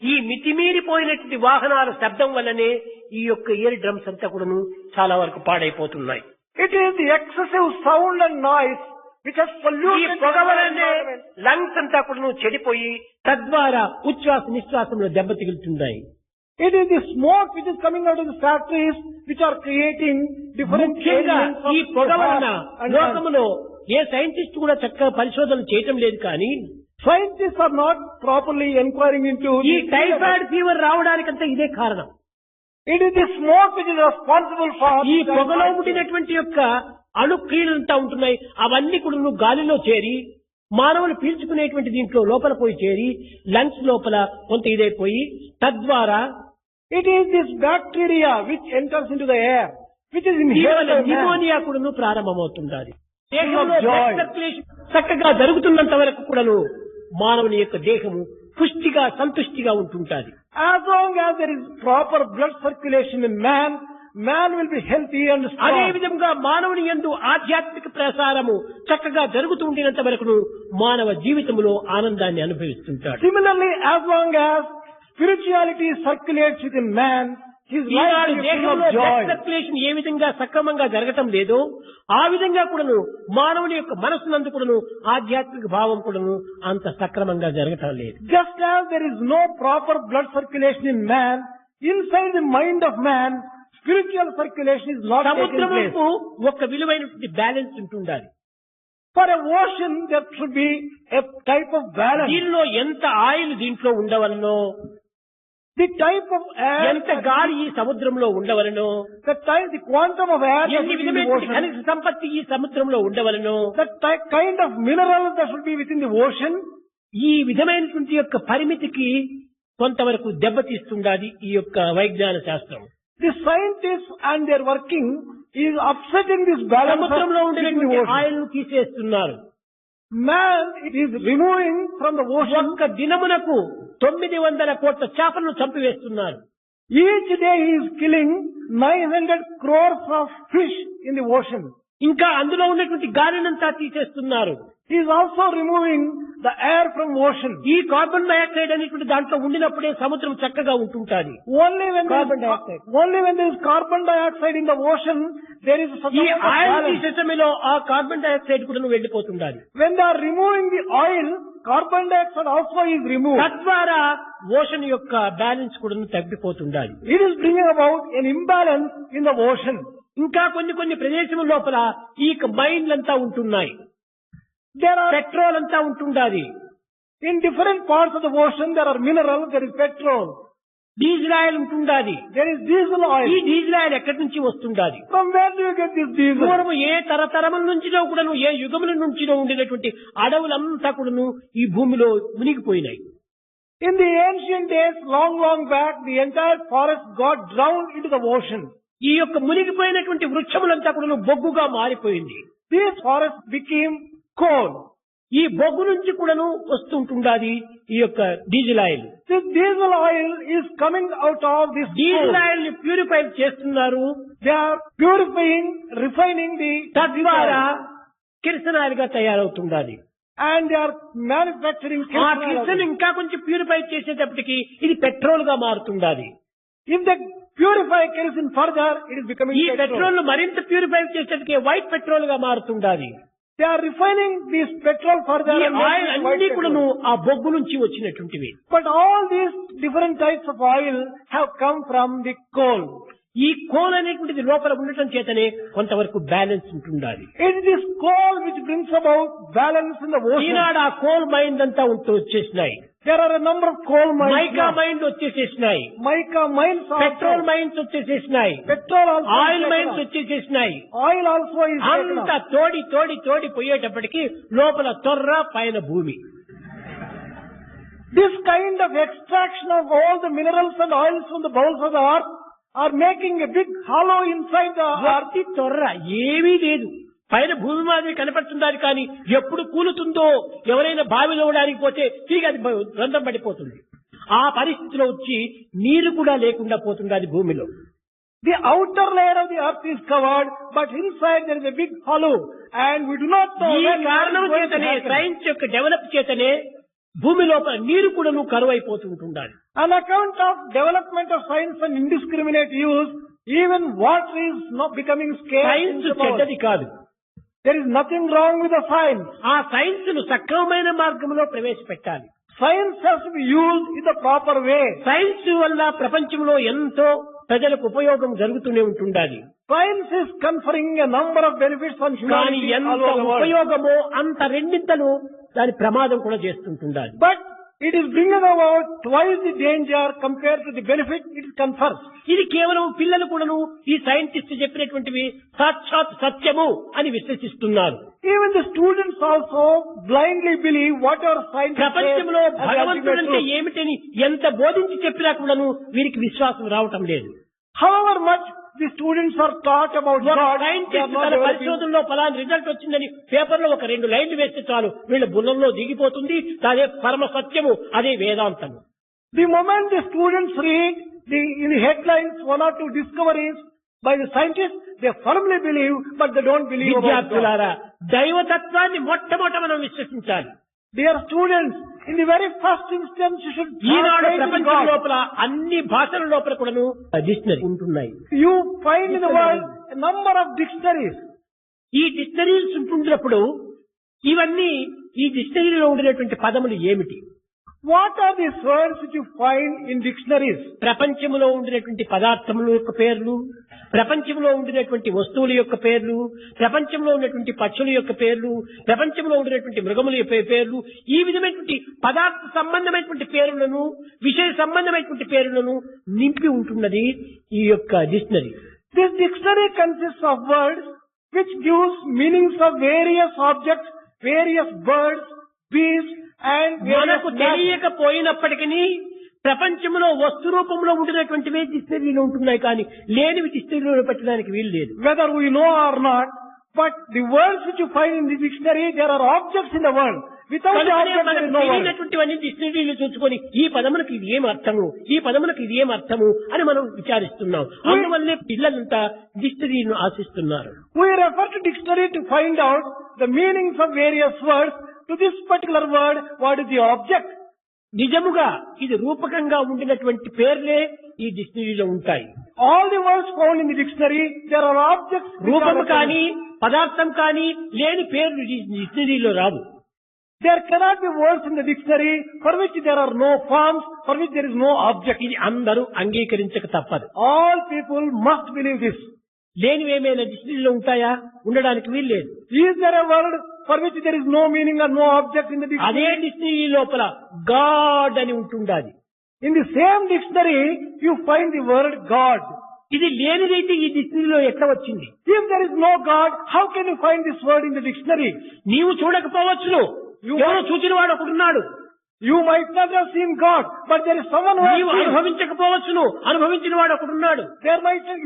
ఈ మితిమీరిపోయినటువంటి వాహనాల శబ్దం వల్లనే ఈ యొక్క ఇయర్ డ్రమ్స్ అంతా కూడాను చాలా వరకు పాడైపోతున్నాయి. It is the excessive sound and noise which has ఈ polluted పొగ the వల్లనే environment. లంగ్స్ అంతా కూడాను చెడిపోయి తద్వారా ఉచ్ఛ్వాస నిశ్వాసంలో దెబ్బతిగులుతున్నాయి. It is the smoke which is coming out of the factories which are creating different ముఖ్యంగా ailments of ఈ పొగ వలన heart and లోకములో ఏ సైంటిస్ట్ కూడా చక్కగా పరిశోధనలు చేయటం లేదు. కానీ scientists are not properly inquiring into ఈ the- టైఫాయిడ్ ఫీవర్ రావడానికంతా ఇదే కారణం. It is the smoke which is responsible for ఈ పొగలో ఉండినటువంటి యొక్క అణుక్రియలంతా ఉంటున్నాయి. అవన్నీ కూడా నువ్వు గాలిలో చేరి మానవులు పీల్చుకునేటువంటి దీంట్లో లోపల పోయి చేరి లంగ్స్ లోపల కొంత ఇదైపోయి తద్వారా It is this bacteria which enters into the air, which is inhaled by man. Pneumonia కూడాను ప్రారంభమవుతుండాలి. Full of joy. చక్కగా జరుగుతున్నంత వరకు కూడాను మానవుని యొక్క దేహము పుష్టిగా సంతుష్టిగా ఉంటుంటాది. As long as there is proper blood circulation in man, man will be healthy and అదే strong. విధంగా మానవుని యందు ఆధ్యాత్మిక ప్రసారము చక్కగా జరుగుతూ ఉండినంత వరకు మానవ జీవితంలో ఆనందాన్ని అనుభవిస్తుంటాడు. Similarly, as long as spirituality circulates within man, his life Eenadu is full దేహంలో of joy. బ్లడ్ సర్క్యులేషన్ ఏ విధంగా సక్రమంగా జరగటం లేదో ఆ విధంగా కూడాను మానవుని యొక్క మనస్సునందు కూడాను ఆధ్యాత్మిక భావం కూడాను అంత సక్రమంగా జరగటం లేదు. Just as there is no proper blood circulation in man, inside the mind of man, spiritual circulation is not taking place. సముద్రముకు ఒక విలువైనటువంటి బ్యాలెన్స్ ఉంటుండాలి. For a ocean, there should be a type of balance. దీనిలో ఎంత oil దీంట్లో ఉండవలనో, The type of air, ఎంత గాలి ఈ సముద్రంలో ఉండవలనో, the quantum of air that ఎన్ని should be in the విధమైనటువంటి ocean, ఖనిజ సంపత్తి ఈ సముద్రంలో ఉండవలనో, kind of minerals that should be within the ocean, ఈ విధమైనటువంటి యొక్క పరిమితికి కొంతవరకు దెబ్బతీస్తుండాలి ఈ యొక్క వైజ్ఞాన శాస్త్రం. the scientists and their working is upsetting this balance సముద్రంలో within the ఉండేటువంటి ocean. ఆయిల్ ను తీసేస్తున్నారు. Man is removing from the ocean. ఒక్క దినమునకు 900 కోట్ల చేపలను చంపివేస్తున్నారు. Each day he is killing 900 crores of fish in the ocean. ఇంకా అందులో ఉన్నటువంటి గాలినంతా తీసేస్తున్నారు. He is also removing the air from ocean. ఈ కార్బన్ డైఆక్సైడ్ అనేటువంటి దాంట్లో ఉండినప్పుడే సముద్రం చక్కగా ఉంటుంటాది. Only when there is carbon dioxide in the ocean, there is such ఈ a ఆయిల్ balance. తీసేసమేలో ఆ కార్బన్ డైఆక్సైడ్ కూడా వెళ్ళిపోతుండాలి. When they are removing the oil, carbon dioxide also is removed. తద్వారా ఓషన్ యొక్క బ్యాలెన్స్ కూడా తగ్గిపోతుండాలి. It is bringing about an imbalance in the ocean. ఇంకా కొన్ని ప్రదేశముల లోపల ఈ మైన్లంతా ఉంటున్నాయి. There are, పెట్రోల్ అంతా ఉంటుండాలి. in different parts of the ocean, there are minerals, there is petrol, diesel oil ఉంటుండాలి. there is diesel ఈ oil. డీజిల్ ఆయిల్ ఎక్కడి నుంచి వస్తుండాలి? From where do you get this diesel? పూర్వం ఏ తరతరముల నుంచినో కూడాను ఏ యుగముల నుంచినో ఉండినటువంటి అడవులంతా కూడాను ఈ భూమిలో మునిగిపోయినాయి. In the ancient days, long back, the entire forest got drowned into the ocean. ఈ యొక్క మునిగిపోయినటువంటి వృక్షములంతా కూడాను బొగ్గుగా మారిపోయింది. This forest became coal. ఈ బొగ్గు నుంచి కూడాను వస్తుంటుండాది ఈ యొక్క diesel oil. This diesel oil is coming out of this diesel coal. Oil ని ప్యూరిఫై చేస్తున్నారు. They are purifying, refining the తద్వారా diesel oil. కిరసన ఆయిల్ గా తయారవుతుండాలి. And they are manufacturing ఆ kerosene కిరసన oil. ఇంకా కొంచెం ప్యూరిఫై చేసేటప్పటికి ఇది పెట్రోల్ గా మారుతుండాలి. If they purify kerosene further, it is becoming ఈ petrol. పెట్రోల్ ను మరింత ప్యూరిఫై చేసేటప్పటికి వైట్ పెట్రోల్ గా మారుతుండాలి. They are refining this petrol further ఈ and oil making it white అన్ని కూడాను petrol. ఆ బొగ్గు నుంచి వచ్చినటువంటివి. But all these different types of oil have come from the coal. ఈ కోల్ అనేటువంటిది లోపల ఉండటం చేతనే కొంతవరకు బ్యాలెన్స్ ఉంటుండాలి. It is this coal which brings about balance in the ocean. ఈనాడు ఆ కోల్ మైండ్ అంతా వచ్చేసినాయి. There are a number of coal mines. Mica now. Mines వచ్చేసేసినాయి. Mica mines also. Petrol mines వచ్చేసేసినాయి. Petrol also. Oil is mines taken up. వచ్చేసేసినాయి. Oil also is taken అంతా up. తోడి పోయేటప్పటికి లోపల తొర్ర పైన భూమి. This kind of extraction of all the minerals and oils from the bowels of the earth are making a big hollow inside the earth. అతి తొర్ర ఏమీ లేదు. పైన భూమి మాదిరి కనపడుతుందని కానీ ఎప్పుడు కూలుతుందో ఎవరైనా బావిలో ఉండడానికి పోతే తిరిగి అది రంధ్రం పడిపోతుంది. ఆ పరిస్థితిలో వచ్చి నీరు కూడా లేకుండా పోతుంది అది భూమిలో. The outer layer of the earth is covered, but inside there is a big hollow, and we do not know ఈ when it is కారణం going to చేతనే happen. సైన్స్ యొక్క డెవలప్ చేతనే భూమి లోపల నీరు కూడా కరువు అయిపోతుంటుండాలి. On account of development of science and indiscriminate use, even water is not becoming scarce. in science the world. చెడ్డది కాదు. There is nothing wrong with the science. ఆ సైన్స్ ను సక్రమమైన మార్గంలో ప్రవేశపెట్టాలి. Science has to be used in the proper way. Science వల్ల ప్రపంచంలో ఎంతో ప్రజలకు ఉపయోగం జరుగుతూనే ఉంటుండాలి. Science is conferring a number of benefits on కానీ humanity ఎంత all over the world. ఉపయోగమో అంత రెండింతలు దాని ప్రమాదం కూడా చేస్తుంటుండాలి. But it is bringing about twice the danger compared to the benefit it confers. ఇది కేవలం పిల్లలు కూడాను ఈ సైంటిస్ట్ చెప్పినటువంటివి సాక్షాత్ సత్యము అని విశ్వసిస్తున్నారు. Even the students also blindly believe whatever science says ప్రపంచంలో as భగవంతుడంటే ultimate truth. ఏమిటని ఎంత బోధించి చెప్పినా కూడాను వీరికి విశ్వాసం రావటం లేదు. However much the students are taught about God, they are scientist not తన developing. పరిశోధనలో ఫలాని రిజల్ట్ వచ్చిందని పేపర్ లో ఒక 2 లైన్లు వేస్తే చాలు వీళ్ళ బుర్రలో దిగిపోతుంది. అదే పరమ సత్యము, అదే వేదాంతము. The moment the students read in the headlines 1 or 2 discoveries by the scientists, they firmly believe, but they don't believe about God. విద్యార్థులారా, దైవతత్వాన్ని మొట్టమొదట మనం విశ్వసించాలి. Dear students, in the very first instance, you should Eenadu have faith in ప్రపంచం God. లోపల అన్ని భాషల లోపల కూడాను డిక్షనరీ ఉంటున్నాయి. You find in the world a number of dictionaries. ఈ డిక్షనరీస్ ఉంటున్నప్పుడు ఇవన్నీ ఈ డిక్షనరీలో ఉండేటువంటి పదములు ఏమిటి? What are these words which you find in dictionaries? ప్రపంచంలో ఉండినటువంటి పదార్థముల యొక్క పేర్లు, ప్రపంచంలో ఉండినటువంటి వస్తువుల యొక్క పేర్లు, ప్రపంచంలో ఉన్నటువంటి పక్షుల యొక్క పేర్లు, ప్రపంచంలో ఉండినటువంటి మృగముల యొక్క పేర్లు, ఈ విధమైనటువంటి పదార్థ సంబంధమైనటువంటి పేర్లను, విషయ సంబంధమైనటువంటి పేర్లను నింపి ఉంటున్నది ఈ యొక్క dictionary. This dictionary consists of words which gives meanings of various objects, various birds, beasts, and various మనకు matters. తెలియకపోయినప్పటికీ ప్రపంచంలో వస్తు రూపంలో ఉండినటువంటివే డిక్షనరీలో ఉంటున్నాయి, కానీ లేనివి డిక్షనరీలో పెట్టడానికి వీలు లేదు. Whether we know or not, but the words which you find in the dictionary, there are objects in the world. Without the కనుకనే object, there మనకు is no word. తెలియనటువంటివన్నీ డిక్షనరీలు చూసుకొని ఈ పదములకు ఇది ఏం అర్థము, ఈ పదములకు ఇది ఏం అర్థము అని మనం విచారిస్తున్నాం. అందువల్లే పిల్లలంతా డిక్షనరీను ఆశిస్తున్నారు. We refer to dictionary to find out the meanings of various words. To this particular word, what is the object? నిజముగా ఇది రూపకంగా ఉండినటువంటి పేర్లే ఈ డిక్షనరీలో ఉంటాయి. All the words found in the dictionary, there are objects. which are రూపము referred. కానీ పదార్థం కానీ లేని పేర్లు ఈ డిక్షనరీలో రావు. There cannot be words in the dictionary for which there are no forms, for which there is no object. ఇది అందరూ అంగీకరించక తప్పదు. All people must believe this. లేనివేమైనా డిక్షనరీలో ఉంటాయా? ఉండడానికి వీలు లేదు. Is there a word for which there is no meaning or no object in the అదే dictionary? Dictionary లోపల God అని ఉంటుండాలి. In the same dictionary, you find the word God. ఇది లేనిదైతే ఈ డిక్షనరీలో ఎట్లా వచ్చింది? If there is no God, how can you find this word in the dictionary? నీవు చూడకపోవచ్చును, ఎవరో చూచిన వాడు ఒకడున్నాడు. You might not have seen God, but there is someone who has నీవు seen. అనుభవించకపోవచ్చును, అనుభవించిన వాడు ఒకడున్నాడు.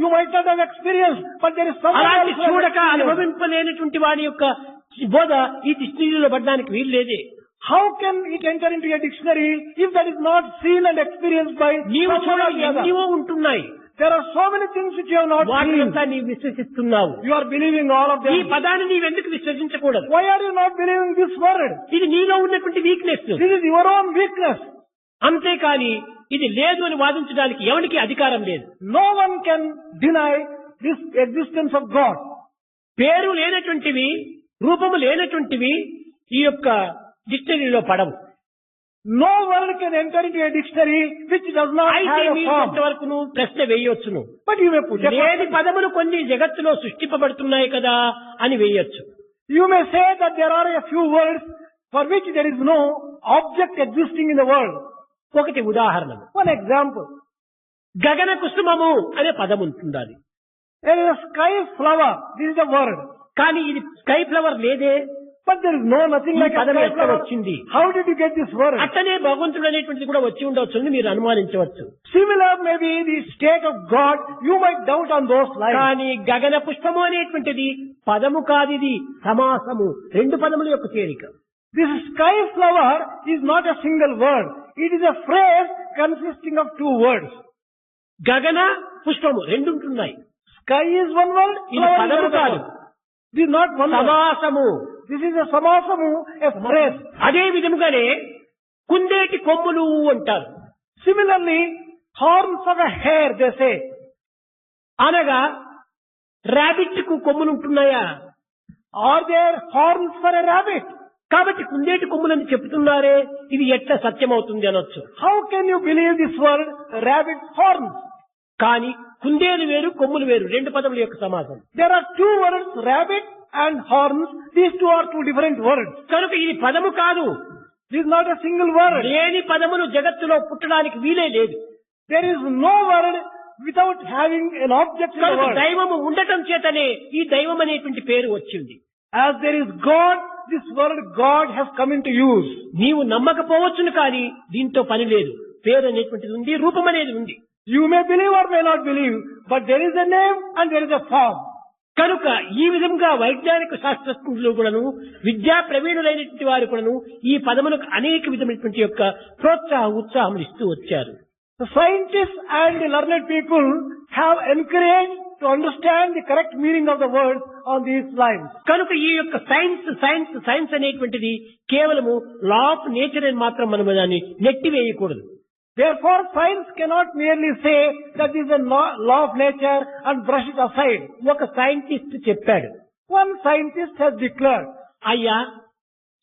You might not have experienced, but there is someone అలాంటి else who has చూడక experienced. అనుభవింపలేనటువంటి వాడి యొక్క బోధ ఈ డిక్షనరీలో పడడానికి వీలు లేదే. How can it enter into a dictionary if that is not seen and experienced by నీవు someone చూడ or the other? ఎన్నో ఉంటున్నాయి, There are so many things which you have not seen. వాటినంతా నీవు విశ్వసిస్తున్నావు. You are believing all of ఈ them. పదాన్ని నీవెందుకు విశ్వసించకూడదు? Why are you not believing this word? ఇది నీలో ఉన్నటువంటి weakness. This is your own weakness. అంతేకాని ఇది లేదు అని వాదించడానికి ఎవరికి అధికారం లేదు. No one can deny this existence of God. పేరు లేనటువంటివి, రూపము లేనటువంటివి ఈ యొక్క డిక్షనరీలో పడవు. No word can enter into a dictionary which does not అయితే have a మీరు form. కొంతవరకు ప్రశ్న వేయొచ్చును. But you may put a లేని question. పదములు కొన్ని జగత్తులో సృష్టింపబడుతున్నాయి కదా అని వేయొచ్చు. You may say that there are a few words for which there is no object existing in the world. ఒకటి ఉదాహరణ, One example. గగన కుసుమము అనే పదం ఉంటుండాలి. There is a sky flower. This is the word. కానీ ఇది స్కై ఫ్లవర్ లేదే. But there is nothing ఈ like a పదం sky ఎట్లా flower. వచ్చింది? How did you get this word? అట్లనే భగవంతుడు అనేటువంటిది కూడా వచ్చి ఉండవచ్చు అని మీరు అనుమానించవచ్చు. Similar may be the state of God. You might doubt on those lines. కానీ గగన పుష్పము అనేటువంటిది పదము కాదిది సమాసము, 2 పదముల యొక్క చేరిక. This sky flower is not a single word. It is a phrase consisting of 2 words. గగన పుష్పము 2 ఉంటున్నాయి. Sky is one word. ఇది Flower is పదము another కాదు, word. This is not one word. సమాసము. This is a samasamu, a phrase. అదే విధముగానే కుందేటి కొమ్ములు అంటారు. Similarly, horns of a hare, they say. అనగా రాబిట్ కు కొమ్ములు ఉంటున్నాయా? Are there horns for a rabbit? కాబట్టి కుందేటి కొమ్ములని చెప్తున్నారే, ఇది ఎట్లా సత్యమవుతుంది అనొచ్చు. How can you believe this word, rabbit's horns? కానీ కుందేలు వేరు, కొమ్ములు వేరు, 2 పదముల యొక్క సమాసం. There are 2 words, rabbit and horns. These 2 are 2 different words. కనుక ఇది పదము కాదు, This is not a single word. లేని పదములు జగత్తులో పుట్టడానికి వీలే లేదు. There is no word without having an object in the కనుక word. దైవము ఉండటం చేతనే ఈ దైవం అనేటువంటి పేరు వచ్చింది. As there is God, this word God has come into use. నీవు నమ్మకపోవచ్చును కానీ దీంతో పని లేదు. పేరు అనేటువంటిది ఉంది, రూపం అనేది ఉంది. You may believe or may not believe, but there is a name and there is a form. కనుక ఈ విధంగా వైజ్ఞానిక శాస్త్రజ్ఞులు కూడాను, విద్యా ప్రవీణులైనటువంటి వారు కూడాను ఈ పదములకు అనేక విధమైనటువంటి యొక్క ఉత్సాహం ఇస్తూ వచ్చారు. The scientists and the learned people have encouraged to understand the correct meaning of the words on these lines. కనుక ఈ యొక్క సైన్స్ అనేటువంటిది కేవలము లా ఆఫ్ నేచర్ అని మాత్రం మనం దాన్ని నెట్టివేయకూడదు. Therefore, science cannot merely say that this is a law of nature and brush it aside. ఒక సైంటిస్ట్ చెప్పాడు, One scientist has declared, అయ్యా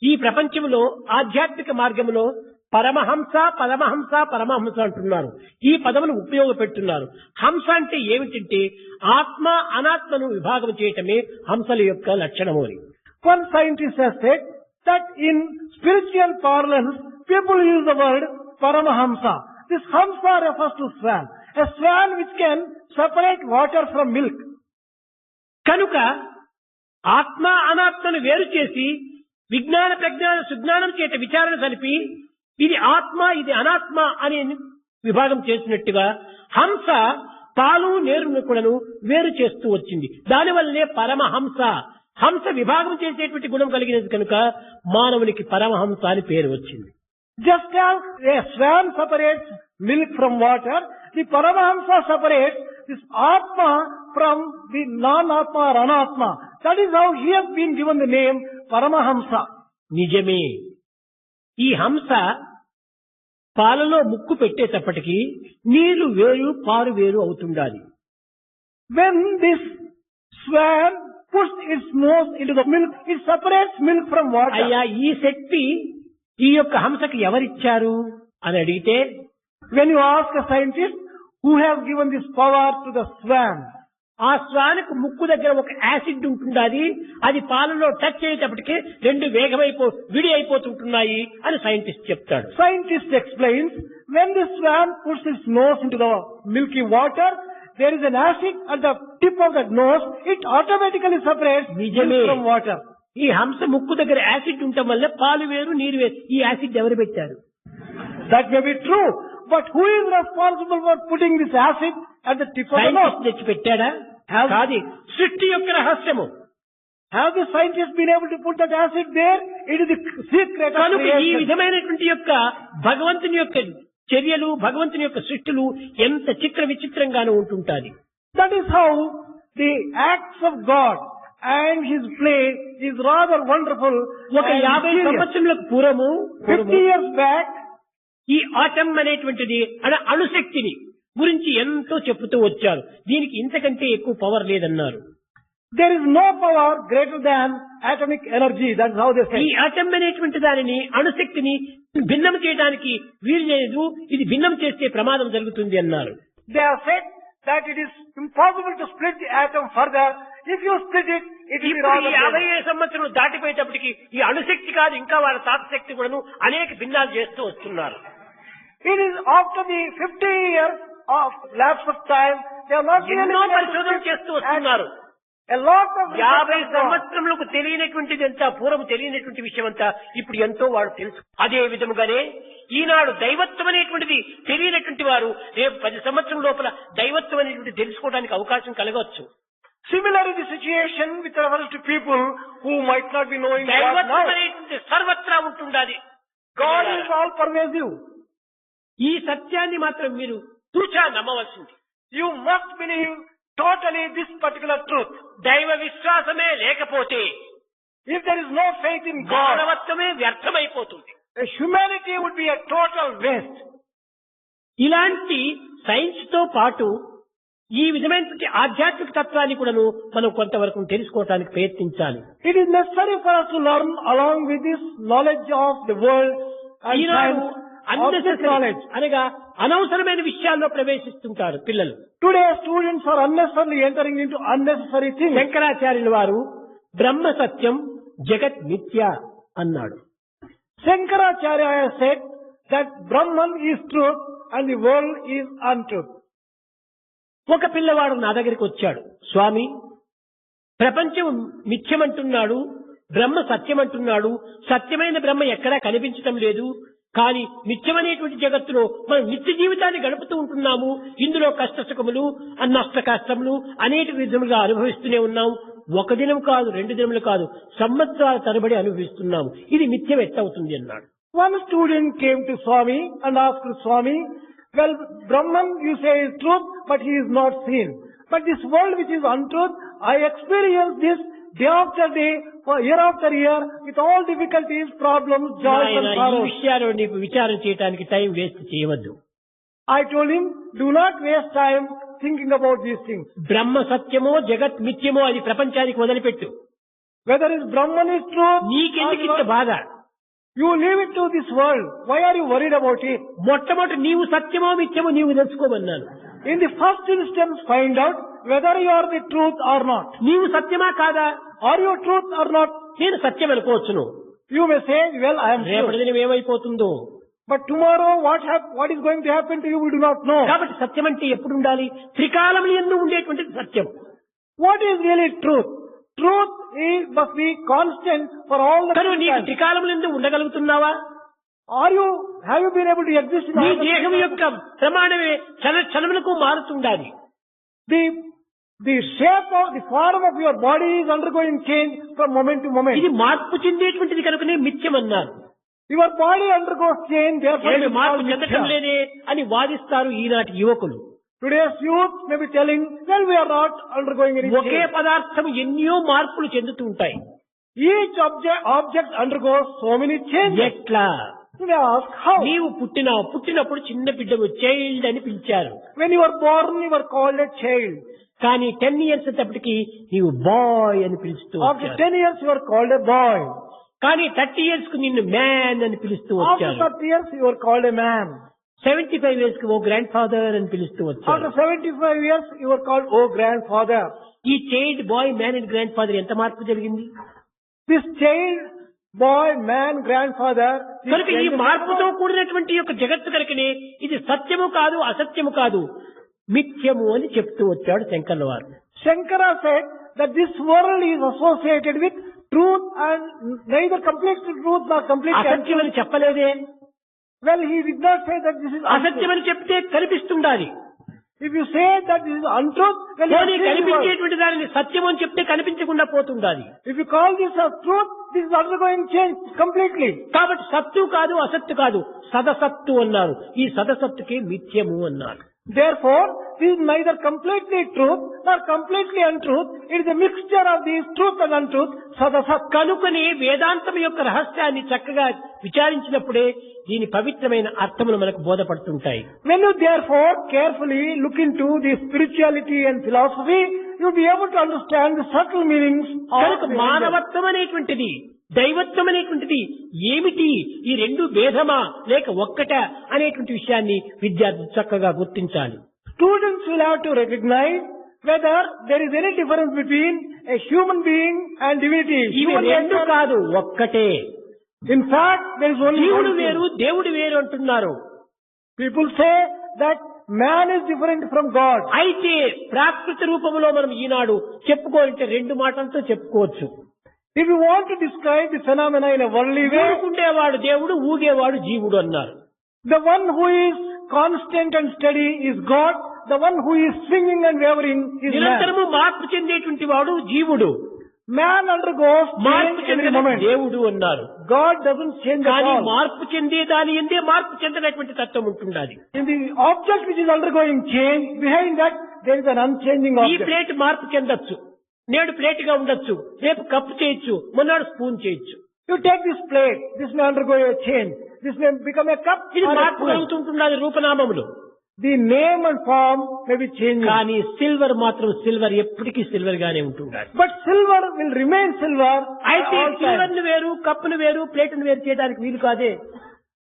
ఈ ప్రపంచంలో ఆధ్యాత్మిక మార్గంలో పరమహంస పరమహంస పరమహంస అంటున్నారు. ఈ పదమును ఉపయోగపెడుతున్నారు. హంస అంటే ఏమిటంటే ఆత్మ అనాత్మను విభాగం చేయటమే హంసల యొక్క లక్షణము అని. one scientist has said that in spiritual parlance, people use the word Paramahamsa. This Hamsa refers to swan. A swan which can separate water from milk. కనుక ఆత్మ అనాత్మను వేరు చేసి విజ్ఞాన ప్రజ్ఞాన సుజ్ఞానం చేత విచారణ కలిపి ఇది ఆత్మ ఇది అనాత్మ అని విభాగం చేసినట్టుగా హంస పాలు నీరును కూడాను వేరు చేస్తూ వచ్చింది. దానివల్లనే పరమహంస, హంస విభాగం చేసేటువంటి గుణం కలిగినది కనుక మానవునికి పరమహంస అని పేరు వచ్చింది. Just as a swan separates milk from water, the Paramahamsa separates this Atma from the non-Atma or Anatma. That is how he has been given the name Paramahamsa. నిజమే, ఈ హంస పాలలో ముక్కు పెట్టేటప్పటికి నీరు వేరు పాలు వేరు అవుతుండాలి. When this swan puts its nose into the milk, it separates milk from water. అయ్యా ఈ శక్తి ఈ యొక్క హంసకి ఎవరిచ్చారు అని అడిగితే, When you ask a scientist who has given this power to the swan, ఆ శ్వానకు ముక్కు దగ్గర ఒక యాసిడ్ ఉంటుండాది, అది పాలలో టచ్ అయ్యేటప్పటికే రెండు విడి అయిపోతుంటున్నాయి అని సైంటిస్ట్ చెప్తాడు. Scientist explains, when the swan puts its nose into the milky water, there is an acid at the tip of that nose, it automatically separates milk from water. ఈ హంస ముక్కు దగ్గర యాసిడ్ ఉండటం వల్ల పాలు వేరు నీరు వేరు. ఈ యాసిడ్ ఎవరు పెట్టారు? That may be true, but who is responsible for putting this acid at the tip of the nose? Scientist తెచ్చి పెట్టాడా? కాదు, సృష్టి యొక్క రహస్యము. Have the scientists been able to put that acid there? It is the secret of కనుక ఈ creation. విధమైనటువంటి యొక్క భగవంతుని యొక్క చర్యలు, భగవంతుని యొక్క సృష్టిలు ఎంత చిత్ర విచిత్రంగానూ ఉంటుంటాది. That is how the acts of God and His play is rather wonderful. ఒక 50 సంవత్సరములకు పూర్వము 50 years back, ఈ ఆటం అనేటువంటిది అణుశక్తిని గురించి ఎంతో చెప్పుతూ వచ్చారు. దీనికి ఇంతకంటే ఎక్కువ పవర్ లేదన్నారు. there is no power greater than atomic energy. That's how they say. ఈ ఆటం అనేటువంటి దానిని అణుశక్తిని భిన్నం చేయడానికి వీలు లేదు, ఇది భిన్నం చేస్తే ప్రమాదం జరుగుతుంది అన్నారు. They have said that it is impossible to split the atom further. If you split it, it will be rather 50 సంవత్సరాలు దాటిపోయేటప్పటికి ఈ అణుశక్తి కాదు, ఇంకా వాళ్ళ తాతశక్తి కూడాను అనేక భిన్నాలు చేస్తూ వస్తున్నారు. It is after the 50 years of lapse of time, they are not ఎన్నో పరిశోధన చేస్తూ వస్తున్నారు. a lot of 50 సంవత్సరములకు తెలియనటువంటిది అంతా, పూర్వం తెలియనటువంటి విషయం అంతా ఇప్పుడు ఎంతో వాడు తెలుసు. అదే విధముగానే ఈనాడు దైవత్వం అనేటువంటిది తెలియనటువంటి వారు రేపు 10 సంవత్సరం లోపల దైవత్వం అనేటువంటి తెలుసుకోవడానికి అవకాశం కలగవచ్చు. Similarly, the situation with reference to people who might not be knowing God దైవత్వం now. అనేటువంటి సర్వత్రా ఉంటుండాలి. God is all pervasive. ఈ సత్యాన్ని మాత్రం మీరు తూచా నమ్మవలసింది. You must believe totally this particular truth. దైవ విశ్వాసమే లేకపోతే If there is no faith in God, మానవత్వమే వ్యర్థమైపోతుంది. humanity would be a total waste. ఇలాంటి సైన్స్ తో పాటు ఈ విధమైనటువంటి ఆధ్యాత్మిక తత్వాన్ని కూడాను మనం కొంతవరకు తెలుసుకోవడానికి ప్రయత్నించాలి. It is necessary for us to learn along with this knowledge of the world and Eenadu science, object knowledge. అనగా అనవసరమైన విషయాల్లో ప్రవేశిస్తుంటారు పిల్లలు. Today students are unnecessarily entering into unnecessary things. శంకరాచార్యుల వారు బ్రహ్మ సత్యం జగత్ మిథ్య అన్నాడు. Shankaracharya has said that Brahman is truth and the world is untruth. ఒక పిల్లవాడు నా దగ్గరికి వచ్చాడు, స్వామి ప్రపంచం మిథ్యమంటున్నాడు, బ్రహ్మ సత్యమంటున్నాడు, సత్యమైన బ్రహ్మ ఎక్కడా కనిపించటం లేదు, కానీ మిథ్యమనేటువంటి జగత్తులో మనం నిత్య జీవితాన్ని గడుపుతూ ఉంటున్నాము, ఇందులో కష్ట సుఖములు నష్ట కష్టములు అనేక విధములుగా అనుభవిస్తూనే ఉన్నాం, ఒక దినం కాదు, 2 దినములు కాదు, సంవత్సరాల తరబడి అనుభవిస్తున్నాము, ఇది మిథ్యం ఎట్టవుతుంది అన్నాడు. One student came to Swami and asked Swami, well, Brahman you say is truth, but he is not seen. But this world which is untruth, I experience this day after day, year after year, with all difficulties, problems, joys and నాయనా, ఈ sorrows. విషయాలు నీకు విచారం చేయడానికి time waste చేయవద్దు. I told him, do not waste time thinking about these things. బ్రహ్మ సత్యమో జగత్ మిథ్యమో అది ప్రపంచానికి వదిలిపెట్టు. Whether is Brahman is truth, or నీకెందుకు ఇంత not, బాధ? you leave it to this world. Why are you worried about it? మొట్టమొదటి నీవు సత్యమో మిథ్యమో నీవు తెలుసుకోమన్నాను. In the first instance, find out whether you are the truth or not. నీవు సత్యమా కాదా? Are you truth or not? నేను సత్యం అనుకోవచ్చును, You may say, well, I am రేపటి truth. దినం ఏమైపోతుందో. But tomorrow, what is going to happen to you, we do not know. కాబట్టి సత్యం అంటే ఎప్పుడు ఉండాలి? త్రికాలములు ఎందు ఉండేటువంటిది సత్యం. What is really truth? Truth must be constant for all the కనుక నీకు times. త్రికాలములు ఎందు ఉండగలుగుతున్నావా? Have you been able to exist in నీ all the దేహం యొక్క ప్రమాణమే క్షణములకు మారుతుండాలి. The shape of the form of your body is undergoing change from moment to moment. ఇది మార్పు చెందేటువంటిది కనుకనే మిథ్యం అన్నారు. Your body undergoes change, therefore it ఏమి is మార్పు called చెందటం mithya. లేదే అని వాదిస్తారు ఈనాటి యువకులు. Today's youth may be telling, well, we are not undergoing any okay change. పదార్థం ఎన్నో మార్పులు చెందుతూ ఉంటాయి. Each object undergoes so many changes. ఎట్లా? You may ask, how? నీవు పుట్టినప్పుడు చిన్న బిడ్డకు చైల్డ్ అని పిలిచారు, When you were born, you were called a child. కానీ 10 years అప్పటికి నీవు బాయ్ అని పిలుస్తూ After వచ్చారు. 10 years, you were called a boy. కానీ 30 years కు నిన్ను మ్యాన్ అని పిలుస్తూ After వచ్చారు. 30 years, you were called a man. 75 years కు ఓ గ్రాండ్ ఫాదర్ అని పిలుస్తూ After వచ్చారు. 75 years, you were called, oh, grandfather. ఈ child bye man and grand father ఎంత మార్పు జరిగింది? This child, boy, man, grandfather. this కనుక ఈ change- మార్పుతో కూడినటువంటి యొక్క జగత్తు కనుకనే ఇది సత్యము కాదు, అసత్యము కాదు, మిథ్యము అని చెప్తూ వచ్చాడు శంకర్ల వారు. Shankara said that this world is associated with truth and neither complete truth nor complete అసత్యం అని చెప్పలేదే. Well, he did not say that this is అసత్యం untruth. అని చెప్తే కనిపిస్తుండాలి. If you say that this is untruth, well, you are పోనీ saying the word. కనిపించేటువంటి దానిని సత్యం అని చెప్తే కనిపించకుండా పోతుండాలి. If you call this as truth, this is undergoing change completely. కాబట్టి సత్తు కాదు, అసత్తు కాదు, సదసత్తు అన్నారు. ఈ సదసత్తుకి మిథ్యము అన్నారు. Therefore, this is neither completely truth nor completely untruth. It is a mixture of these truth and untruth. Sadasat. కనుకనే వేదాంతం యొక్క రహస్యాన్ని చక్కగా విచారించినప్పుడే దీని పవిత్రమైన అర్థములు మనకు బోధపడుతుంటాయి. When you therefore carefully look into the spirituality and philosophy, you will be able to understand the subtle meanings కనుక of the మానవత్వం అనేటువంటిది, దైవత్వం అనేటువంటిది ఏమిటి, ఈ రెండు భేదమా లేక ఒక్కట అనేటువంటి విషయాన్ని విద్యార్థులు చక్కగా గుర్తించాలి. Students will have to recognize whether there is any difference between a human being and divinity. ఇవి Human రెండు nature- కాదు, ఒక్కటే. In fact, there is only జీవుడు one thing. వేరు, దేవుడు వేరు అంటున్నారు. People say that man is different from God. అయితే ప్రాకృత రూపంలో మనం ఈనాడు చెప్పుకోవాలంటే 2 మాటలతో చెప్పుకోవచ్చు. If you want to describe the phenomena in a worldly way, ఊరుకుండేవాడు దేవుడు, ఊగేవాడు జీవుడు అన్నారు. the one who is constant and steady is God. The one who is swinging and wavering is man. నిరంతరము మార్పు చెందేటువంటి వాడు జీవుడు, Man undergoes మార్పు change every చెందిన moment. దేవుడు అన్నారు. God doesn't change at కానీ all. మార్పు చెందే దాని ఎందే మార్పు చెందినటువంటి తత్వం ఉంటుండాలి. In the object which is undergoing change, behind that there is an unchanging ఈ object. ప్లేట్ మార్పు చెందొచ్చు, నేడు ప్లేట్ గా ఉండొచ్చు, రేపు కప్పు చేయొచ్చు, మొన్నాడు స్పూన్ చేయొచ్చు. You take this plate, this may undergo a change. This may become a cup ఇది or a మార్పు spoon. కలుగుతుంటున్నది రూపనామములు. The name and form may be changing. కానీ సిల్వర్ మాత్రం సిల్వర్, ఎప్పటికీ సిల్వర్ గానే ఉంటుండాలి. But silver will remain silver at అయితే all times. Silver ను వేరు, కప్పును వేరు, ప్లేట్ను వేరు చేయడానికి వీలు కాదే.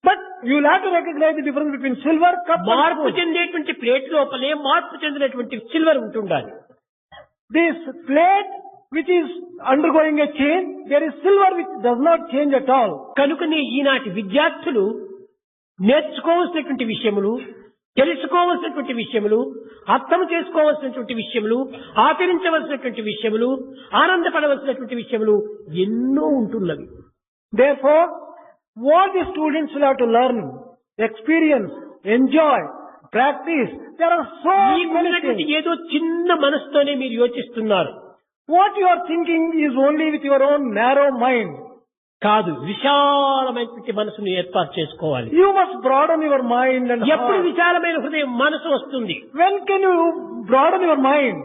But you will have to recognize the difference between silver, cup and మార్పు spoon. చెందేటువంటి ప్లేట్ లోపలే మార్పు చెందినటువంటి సిల్వర్ ఉంటుండాలి. This plate which is undergoing a change. There is silver which does not change at all. కనుకనే ఈనాటి విద్యార్థులు నేర్చుకోవాల్సినటువంటి విషయములు, తెలుసుకోవాల్సినటువంటి విషయములు, అర్థం చేసుకోవాల్సినటువంటి విషయములు, ఆచరించవలసినటువంటి విషయములు, ఆనందపడవలసినటువంటి విషయములు ఎన్నో ఉంటున్నవి. Therefore, what the students will have to learn, experience, enjoy, practice, there are so many మీకున్నటువంటి things. ఏదో చిన్న మనసుతోనే మీరు యోచిస్తున్నారు. What you are thinking is only with your own narrow mind. కాదు, విశాలమైనటువంటి మనసును ఏర్పాటు చేసుకోవాలి. You must broaden your mind and ఎప్పుడు heart. విశాలమైన హృదయం మనసు వస్తుంది? When can you broaden your mind?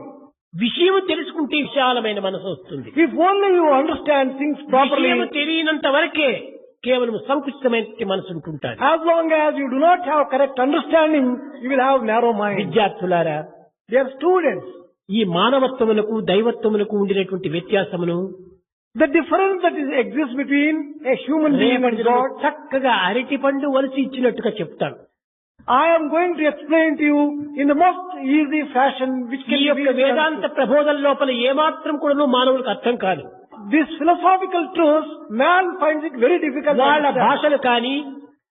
విషయం తెలుసుకుంటే విశాలమైన మనసు వస్తుంది. If only you understand things properly. విషయం తెలియనంత వరకే కేవలం సంకుచితమైన మనసు ఉంటుంటారు. As long as you do not have correct understanding, you will have narrow mind. విద్యార్థులారా, Dear students, ఈ మానవత్వములకు దైవత్వములకు ఉండినటువంటి వ్యత్యాసమును the difference that exists between a human being and God, చక్కగా అరటి పండు వలసి ఇచ్చినట్టుగా చెప్తాను. I am going to explain to you in the most easy fashion which ఈ can యొక్క be వేదాంత ప్రబోధన లోపల ఏమాత్రం కూడా మానవులకు అర్థం కాదు. This philosophical truth, man finds it very difficult to వాళ్ళ understand. భాషలు కానీ,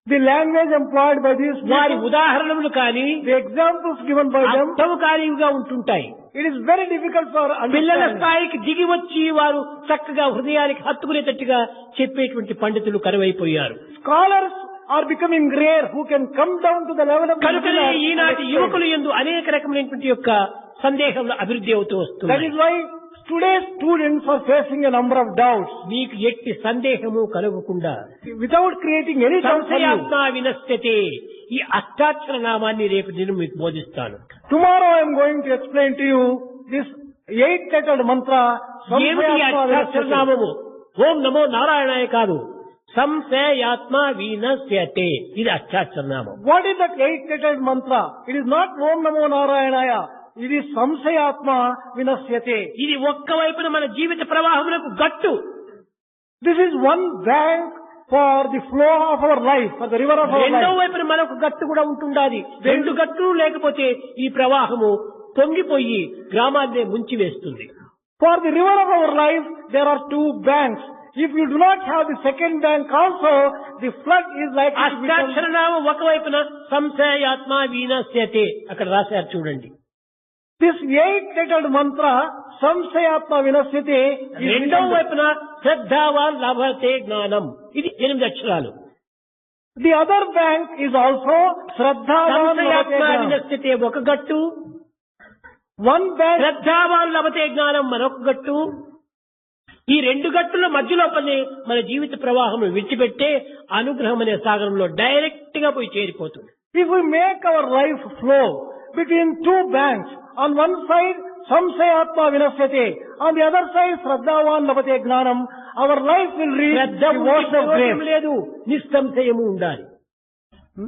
The language employed by these వారి people, ఉదాహరణలు కానీ, the examples given by them, అర్థం కానివిగా ఉంటుంటాయి. it is very difficult for పిల్లల understanding. స్థాయికి దిగి వచ్చి వారు చక్కగా హృదయానికి హత్తుకునేటట్టుగా చెప్పేటువంటి పండితులు కరువైపోయారు. Scholars are becoming rare who can come down to the level of కనుకనే beginner and ఈనాటి explain. యువకులు యందు అనేక రకమైనటువంటి యొక్క సందేహంలో అభివృద్ధి అవుతూ That వస్తుంది. is why today's students are facing a number of doubts. మీకు ఎట్టి సందేహము కలగకుండా Without creating any doubt for you, సంశయాత్మ వినశ్యతే, ఈ అష్టాక్షర నామాన్ని రేపు నేను మీకు బోధిస్తాను. tomorrow I am going to explain to you this 8-lettered mantra. ఏమిటి ఈ అష్టాక్షర నామము? ఓం నమో నారాయణాయ కాదు, సంశయాత్మ వినశ్యతే, ఇది అష్టాక్షర నామం. What is that 8-lettered mantra? It is not Om Namo Narayanaya. It is Samsayatma Vinasyate. ఇది ఒక్క వైపున మన జీవిత ప్రవాహములకు గట్టు, This is one bank for the flow of our life, for the river of our రెండో life. వైపున మరొక గట్టు కూడా ఉంటుండాలి. రెండు గట్లు లేకపోతే ఈ ప్రవాహము పొంగిపోయి గ్రామాన్నే ముంచివేస్తుంది. For the river of our life, there are two banks. If you do not have the second bank also, the flood is likely to become... అష్టాక్షర నామం ఒకవైపున సంశయాత్మ వినశ్యతే అక్కడ రాశారు చూడండి. This 8-lettered mantra, Samsayatma Vinasyate, is రెండో written- వైపున శ్రద్ధావాన్ లభతే జ్ఞానం, ఇది 8 అక్షరాలు. The other bank is also Shraddhavan సంశయాత్మ Lavate Gnanam. వినశ్యతే ఒక గట్టు, One bank, శ్రద్ధావాన్ లభతే జ్ఞానం మరొక గట్టు. ఈ రెండు గట్టుల మధ్యలో పని మన జీవిత ప్రవాహం విడిచిపెట్టే అనుగ్రహం అనే సాగరంలో డైరెక్ట్ గా పోయి చేరిపోతుంది. if we make our life flow between two banks, on one side Samsayatma Vinasyate, on the other side Shraddhavan Lavate Gnanam, our life will reach Shraddha the ఉండి ocean of ప్రయోజనం grace. లేదు, నిస్సంశయము ఉండాలి.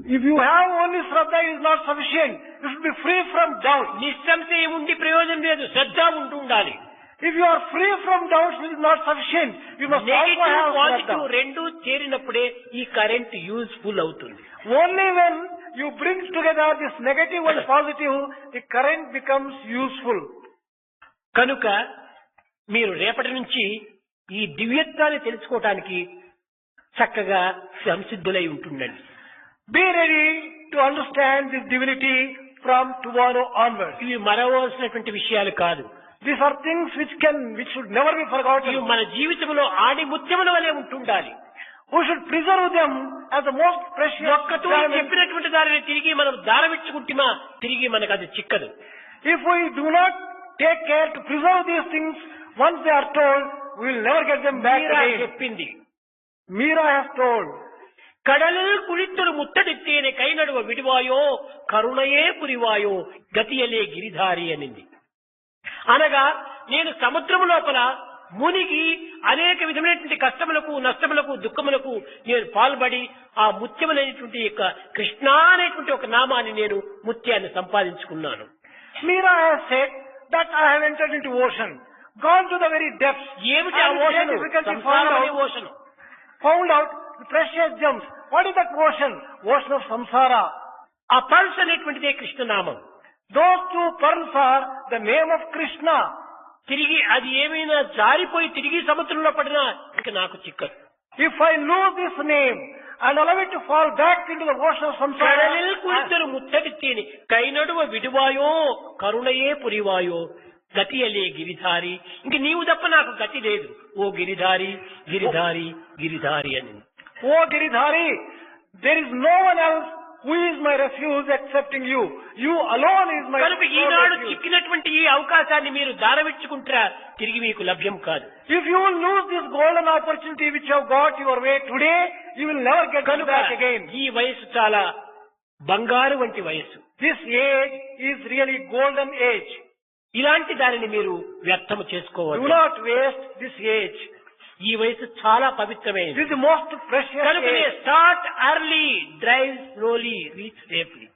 If you have only Shraddha, it is not sufficient. You should be free from doubt. నిస్సంశయం ఉండి ప్రయోజనం లేదు, శ్రద్ధ ఉంటూ ఉండాలి. If you are free from doubts, it is not sufficient. You must also negative have positive Shraddha. రెండు చేరినప్పుడే ఈ current useful అవుతుంది. Only when you bring together this negative and positive, the current becomes useful. కనుక మీరు రేపటి నుంచి ఈ దివ్యత్వాన్ని తెలుసుకోవటానికి చక్కగా సంసిద్ధులై ఉంటుండండి. Be ready to understand this divinity from tomorrow onwards. ఇవి మరవలసినటువంటి విషయాలు కాదు. These are things which should never be ఇవి forgotten. మన జీవితంలో ఆడి ముత్యముల వలె ఉంటుండాలి. We should preserve them as the most precious ఒక్కతో diamond. చెప్పినటువంటి దానిని తిరిగి మనం దారవిచ్చుకుంటుమా, తిరిగి మనకు అది చిక్కదు. If we do not take care to preserve these things, once they are told, we will never get them back Meera again. చెప్పింది, Meera has told, కడలు కుళిత్తులు ముత్తడిత్తేనే కైనడువ విడివాయో కరుణయే పురివాయో గతియలే Giridhari అనింది. అనగా నేను సముద్రము లోపల మునిగి అనేక విధమైనటువంటి కష్టములకు, నష్టములకు, దుఃఖములకు నేను పాల్పడి ఆ ముత్యములైనటువంటి యొక్క కృష్ణ అనేటువంటి ఒక నామాన్ని నేను ముత్యాన్ని సంపాదించుకున్నాను. Meera has said that I have entered into ocean, gone to the very depths, ఏమిటి ఆ and with ocean? great difficulty సంసారం అనే ocean. found out the precious gems. What is that ocean? Ocean of samsara. ఆ pulse అనేటువంటిదే కృష్ణనామం. Those two pearls are the name of Krishna. తిరిగి అది ఏమైనా జారిపోయి తిరిగి సముద్రంలో పడినా ఇక నాకు చిక్కదు. If I lose this name and allow it to fall back into the ocean of samsara, కడలిల్ కురిద్దరు ముత్తడితేని కైనడువ విడువాయో కరుణయే పురివాయో గతియలే Giridhari. ఇంక నీవు తప్ప నాకు గతి లేదు ఓ గిరిధారి గిరిధారి గిరిధారి అని. O Giridhari, there is no one else who is my refuge excepting you. You alone is my కనుక ఈనాడు refuge. చిక్కినటువంటి ఈ అవకాశాన్ని మీరు దారవిచ్చుకుంటారా తిరిగి మీకు లభ్యం కాదు. If you will lose this golden opportunity which you have got your way today, you will never get it కనుక back again. ఈ వయసు చాలా బంగారు వంటి వయసు. This age is really golden age. ఇలాంటి దానిని మీరు వ్యర్థము Do చేసుకోవద్దు. not waste this age. ఈ వయసు చాలా పవిత్రమైనది. This is the most precious కనుకనే age. Start early drive slowly reach safely.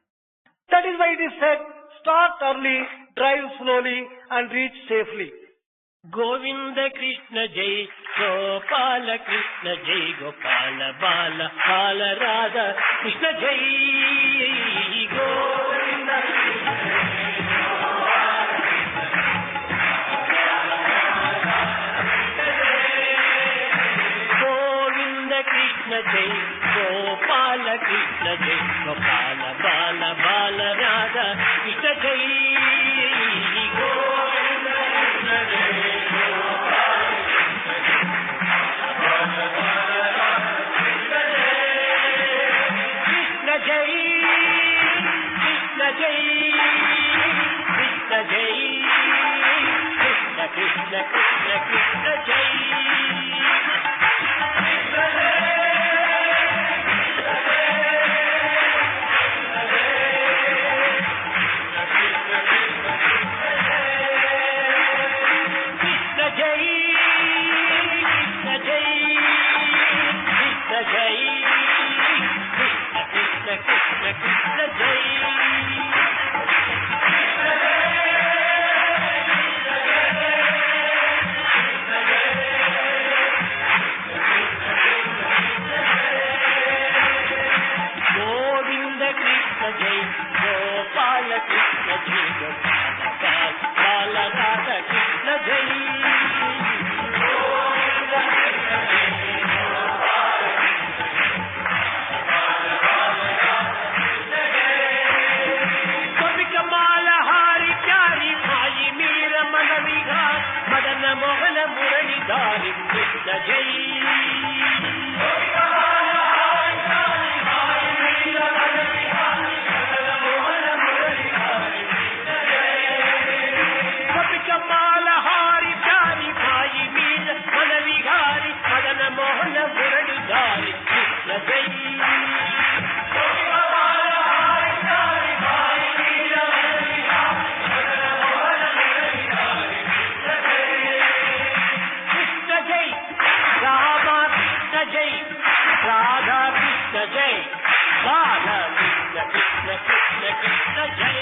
That is why it is said, start early, drive slowly and reach safely. Govinda Krishna జై గోపాల కృష్ణ జై గోపాల బాల బాల రాధ కృష్ణ జై గోవింద గోవింద కృష్ణ జై గోపాల కృష్ణ జై గోపాల బాల బాల రాధ కృష్ణ జై గోవింద కృష్ణ జై కృష్ణ జై కృష్ణ జై కృష్ణ జై కృష్ణ కృష్ణ కృష్ణ కృష్ణ జై కృష్ణ జై కృష్ణ జై కృష్ణ జై కృష్ణ కృష్ణ కృష్ణ కృష్ణ జై గోవింద కృష్ణ జై గోపాల కృష్ణ జై గోపాల బాల రాధ కృష్ణ జై కవికమాల హారి ప్యారి భాయి మీర మన విహార్ మదన మోహన మురళిధారి కృష్ణ జై కవికమాల హారి ప్యారి భాయి మీర మన విహారి మదన మోహన మురళిధారి కృష్ణ జై కృష్ణ జై రామ కృష్ణ జై రాధా కృష్ణ జై బాల కృష్ణ కృష్ణ కృష్ణ కృష్ణ జై